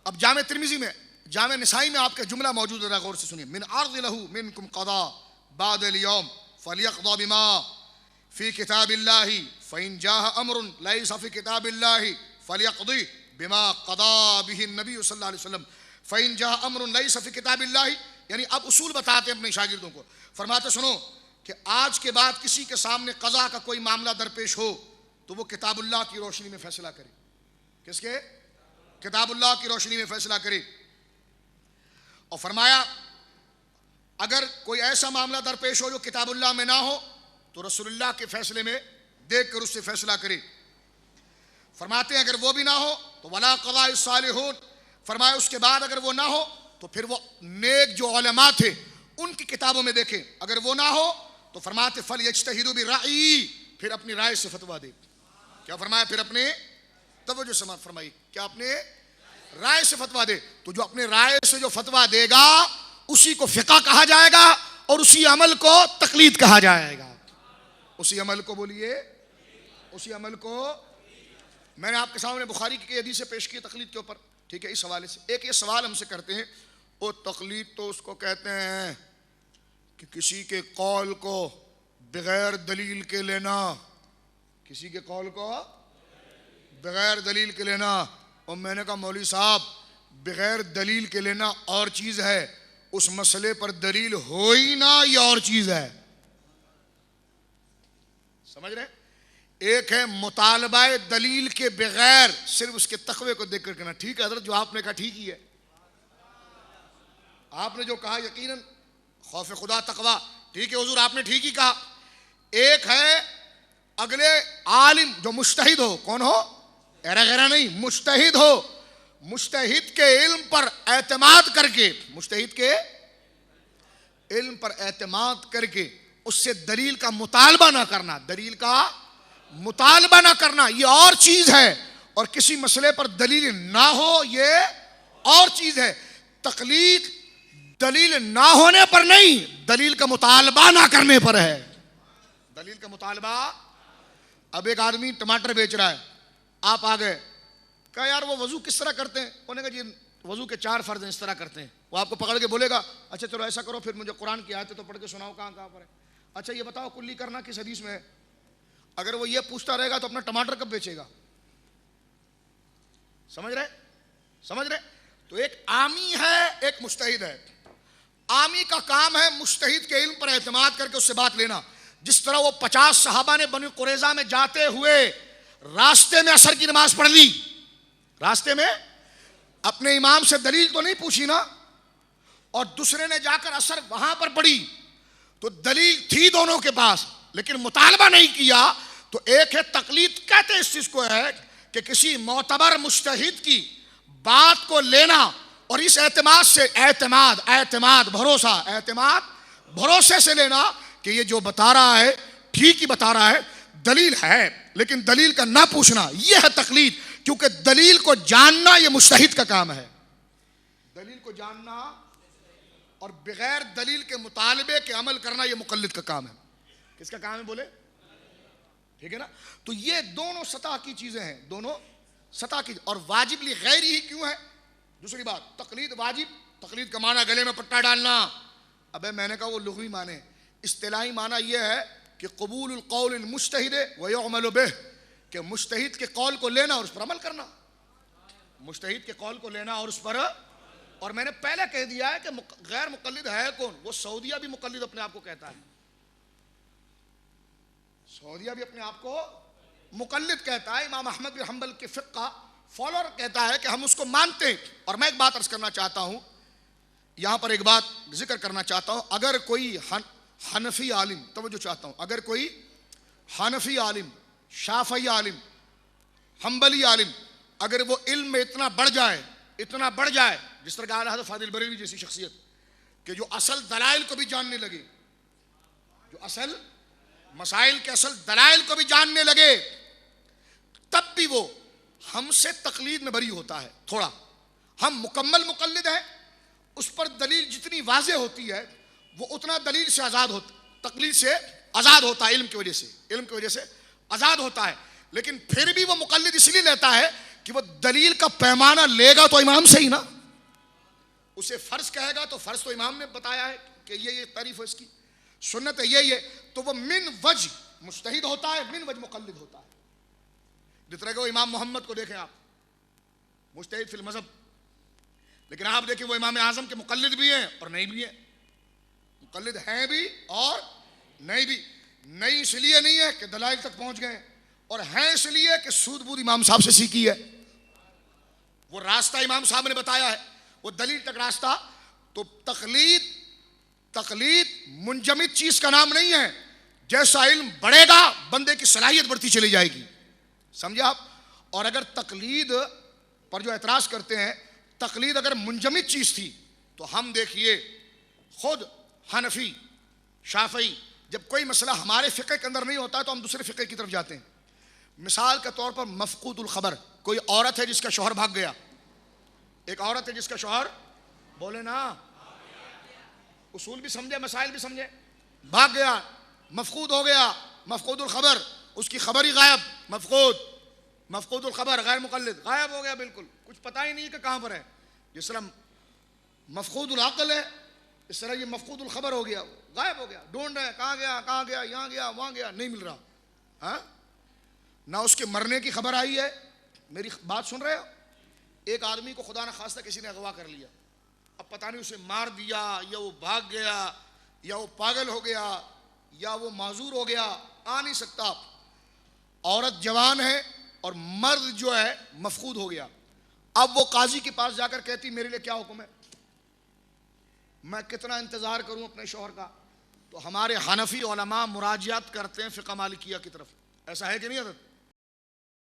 اب جامع ترمذی میں، جامع نسائی میں آپ کا جملہ موجود ہے، غور سے سنیے. من عرض له منکم قضاء بعد اليوم فليقضى بما في كتاب الله فإن جاء أمر ليس في كتاب الله فليقضي بما قضى به النبي صلی اللہ علیہ وسلم فإن جاء أمر ليس في كتاب الله. یعنی اب اصول بتاتے ہیں اپنے شاگردوں کو، فرماتے سنو کہ آج کے بعد کسی کے سامنے قضا کا کوئی معاملہ درپیش ہو تو وہ کتاب اللہ کی روشنی میں فیصلہ کرے. کس کے؟ کتاب اللہ کی روشنی میں فیصلہ کرے. اور فرمایا اگر کوئی ایسا معاملہ درپیش ہو جو کتاب اللہ میں نہ ہو تو رسول اللہ کے فیصلے میں دیکھ کر اس سے فیصلہ کرے. فرماتے ہیں اگر وہ بھی نہ ہو تو ولا قضاء الصالحون. فرمایا اس کے بعد اگر وہ نہ ہو تو پھر وہ نیک جو علماء تھے ان کی کتابوں میں دیکھیں. اگر وہ نہ ہو تو فرماتے فلیجتہدوا برأیہ، پھر اپنی رائے سے فتویٰ دے. کیا فرمایا؟ پھر اپنے توجہ سماعت فرمائی، کیا اپنے رائے سے فتویٰ دے. تو جو اپنے رائے سے جو فتویٰ دے گا اسی کو فقہ کہا جائے گا اور اسی عمل کو تقلید کہا جائے گا. اسی عمل کو بولیے، اسی عمل کو. میں نے آپ کے سامنے بخاری کی حدیث پیش کی تقلید کے اوپر، ٹھیک ہے. اس حوالے سے ایک یہ سوال ہم سے کرتے ہیں، وہ تقلید تو اس کو کہتے ہیں کہ کسی کے قول کو بغیر دلیل کے لینا، کسی کے قول کو بغیر دلیل کے لینا. اور میں نے کہا مولوی صاحب بغیر دلیل کے لینا اور چیز ہے، اس مسئلے پر دلیل ہو ہی نہ یہ اور چیز ہے. سمجھ رہے؟ ایک ہے مطالبہ دلیل کے بغیر صرف اس کے تقوی کو دیکھ کر کہنا ٹھیک ہے حضرت جو آپ نے کہا ٹھیک ہی ہے، آپ نے جو کہا یقیناً خوف خدا تقوی ٹھیک ہے حضور آپ نے ٹھیک ہی کہا. ایک ہے اگلے عالم جو مجتہد ہو، کون ہو؟ ایرا غیرہ نہیں، مجتہد ہو، مجتہد کے علم پر اعتماد کر کے، مجتہد کے علم پر اعتماد کر کے اس سے دلیل کا مطالبہ نہ کرنا، دلیل کا مطالبہ نہ کرنا یہ اور چیز ہے. اور کسی مسئلے پر دلیل نہ ہو یہ اور چیز ہے. تقلید دلیل نہ ہونے پر نہیں، دلیل کا مطالبہ نہ کرنے پر ہے. دلیل کا مطالبہ. اب ایک آدمی ٹماٹر بیچ رہا ہے، آپ آ گئے، کہا یار وہ وضو کس طرح کرتے ہیں؟ انہوں نے کہا جی وضو کے 4 فرض ہیں، اس طرح کرتے ہیں. وہ آپ کو پکڑ کے بولے گا اچھا چلو ایسا کرو پھر مجھے قرآن کی آیتیں تو پڑھ کے سناؤ کہاں کہاں پر ہے. اچھا یہ بتاؤ کلی کرنا کس حدیث میں ہے؟ اگر وہ یہ پوچھتا رہے گا تو اپنا ٹماٹر کب بیچے گا؟ سمجھ رہے؟ سمجھ رہے؟ تو ایک عامی ہے، ایک مجتہد ہے. عامی کا کام ہے مجتہد کے علم پر اعتماد کر کے اس سے بات لینا. جس طرح وہ 50 صحابہ نے بنی قریظہ میں جاتے ہوئے راستے میں عصر کی نماز پڑھ لی، راستے میں اپنے امام سے دلیل تو نہیں پوچھی نا، اور دوسرے نے جا کر عصر وہاں پر پڑھی تو دلیل تھی دونوں کے پاس لیکن مطالبہ نہیں کیا. تو ایک ہے تقلید، کہتے اس چیز کو ہے کہ کسی معتبر مجتہد کی بات کو لینا اور اس اعتماد سے اعتماد بھروسے سے لینا کہ یہ جو بتا رہا ہے ٹھیک ہی بتا رہا ہے، دلیل ہے لیکن دلیل کا نہ پوچھنا یہ ہے تقلید. کیونکہ دلیل کو جاننا یہ مجتہد کا کام ہے. دلیل کو جاننا اور بغیر دلیل کے مطالبے کے عمل کرنا یہ مقلد کا کام ہے. کس کا کام ہے بولے؟ ٹھیک ہے نا. تو یہ دونوں سطح کی چیزیں ہیں, دونوں سطح کی. اور واجب لی غیر ہی کیوں ہے؟ دوسری بات, تقلید واجب, تقلید کا معنی گلے میں پٹا ڈالنا. ابے میں نے کہا وہ لغوی معنی, اصطلاحی معنی یہ ہے کہ قبول القول المجتہد ویعمل بہ, کہ مجتہد کے قول کو لینا اور اس پر عمل کرنا. مجتہد کے قول کو لینا اور اس پر. اور میں نے پہلے کہہ دیا ہے کہ غیر مقلد ہے کون؟ وہ سعودیہ بھی مقلد اپنے آپ کو کہتا ہے. سعودیہ بھی اپنے آپ کو مقلد کہتا ہے. امام احمد بن حنبل کے فقہ کا فالوور کہتا ہے کہ ہم اس کو مانتے ہیں. اور میں ایک بات عرض کرنا چاہتا ہوں, یہاں پر ایک بات ذکر کرنا چاہتا ہوں. اگر کوئی حنفی عالم, توجہ چاہتا ہوں, اگر کوئی حنفی عالم, شافعی عالم, حنبلی عالم, اگر وہ علم میں اتنا بڑھ جائے جس طرح کہ اعلیٰ حضرت فاضل بریلوی جیسی شخصیت, کہ جو اصل دلائل کو بھی جاننے لگے, جو اصل مسائل کے اصل دلائل کو بھی جاننے لگے, تب بھی وہ ہم سے تقلید میں بری ہوتا ہے. تھوڑا ہم مکمل مقلد ہیں, اس پر دلیل جتنی واضح ہوتی ہے وہ اتنا دلیل سے آزاد ہوتا, تقلید سے آزاد ہوتا ہے, علم کی وجہ سے آزاد ہوتا ہے. لیکن پھر بھی وہ مقلد اس لیے لیتا ہے کہ وہ دلیل کا پیمانہ لے گا تو امام سے ہی نا. اسے فرض کہے گا تو فرض تو امام نے بتایا ہے کہ یہ تعریف ہے اس کی, سنت ہے یہ, تو وہ من وجہ مجتہد ہوتا ہے, من وجہ مقلد ہوتا ہے. جس طرح کہ وہ امام محمد کو دیکھیں آپ, مجتہد فی المذہب, لیکن آپ دیکھیں وہ امام اعظم کے مقلد بھی ہیں اور نہیں بھی ہیں. مقلد ہیں بھی اور نہیں بھی. نہیں اس لیے نہیں ہے کہ دلائل تک پہنچ گئے, اور ہیں اس لیے کہ سود بود امام صاحب سے سیکھی ہے. وہ راستہ امام صاحب نے بتایا ہے, وہ دلیل تک راستہ. تو تقلید منجمد چیز کا نام نہیں ہے. جیسا علم بڑھے گا بندے کی صلاحیت بڑھتی چلی جائے گی, سمجھے آپ. اور اگر تقلید پر جو اعتراض کرتے ہیں, تقلید اگر منجمد چیز تھی تو ہم دیکھیے خود حنفی, شافعی, جب کوئی مسئلہ ہمارے فقہ کے اندر نہیں ہوتا تو ہم دوسرے فقہ کی طرف جاتے ہیں. مثال کے طور پر مفقود الخبر, کوئی عورت ہے جس کا شوہر بھاگ گیا, ایک عورت ہے جس کا شوہر, بولے نا, اصول بھی سمجھے مسائل بھی سمجھے, بھاگ گیا, مفقود ہو گیا, مفقود الخبر, اس کی خبر ہی غائب, مفقود الخبر غیر مقلد, غائب ہو گیا بالکل, کچھ پتہ ہی نہیں کہ کہاں پر ہے. جس طرح مفقود العقل ہے اس طرح یہ مفقود الخبر ہو گیا, غائب ہو گیا, ڈھونڈ رہے کہاں گیا, یہاں گیا, وہاں گیا, نہیں مل رہا. ہاں, نہ اس کے مرنے کی خبر آئی ہے. میری بات سن رہے ہو؟ ایک آدمی کو خدا نہ خواستہ کسی نے اغوا کر لیا, اب پتہ نہیں اسے مار دیا یا وہ بھاگ گیا یا وہ پاگل ہو گیا یا وہ معذور ہو گیا, آ نہیں سکتا. عورت جوان ہے اور مرد جو ہے مفقود ہو گیا. اب وہ قاضی کے پاس جا کر کہتی میرے لیے کیا حکم ہے, میں کتنا انتظار کروں اپنے شوہر کا. تو ہمارے حنفی علماء مراجعت کرتے ہیں فقہ مالکیہ کی طرف, ایسا ہے کہ نہیں حضرت؟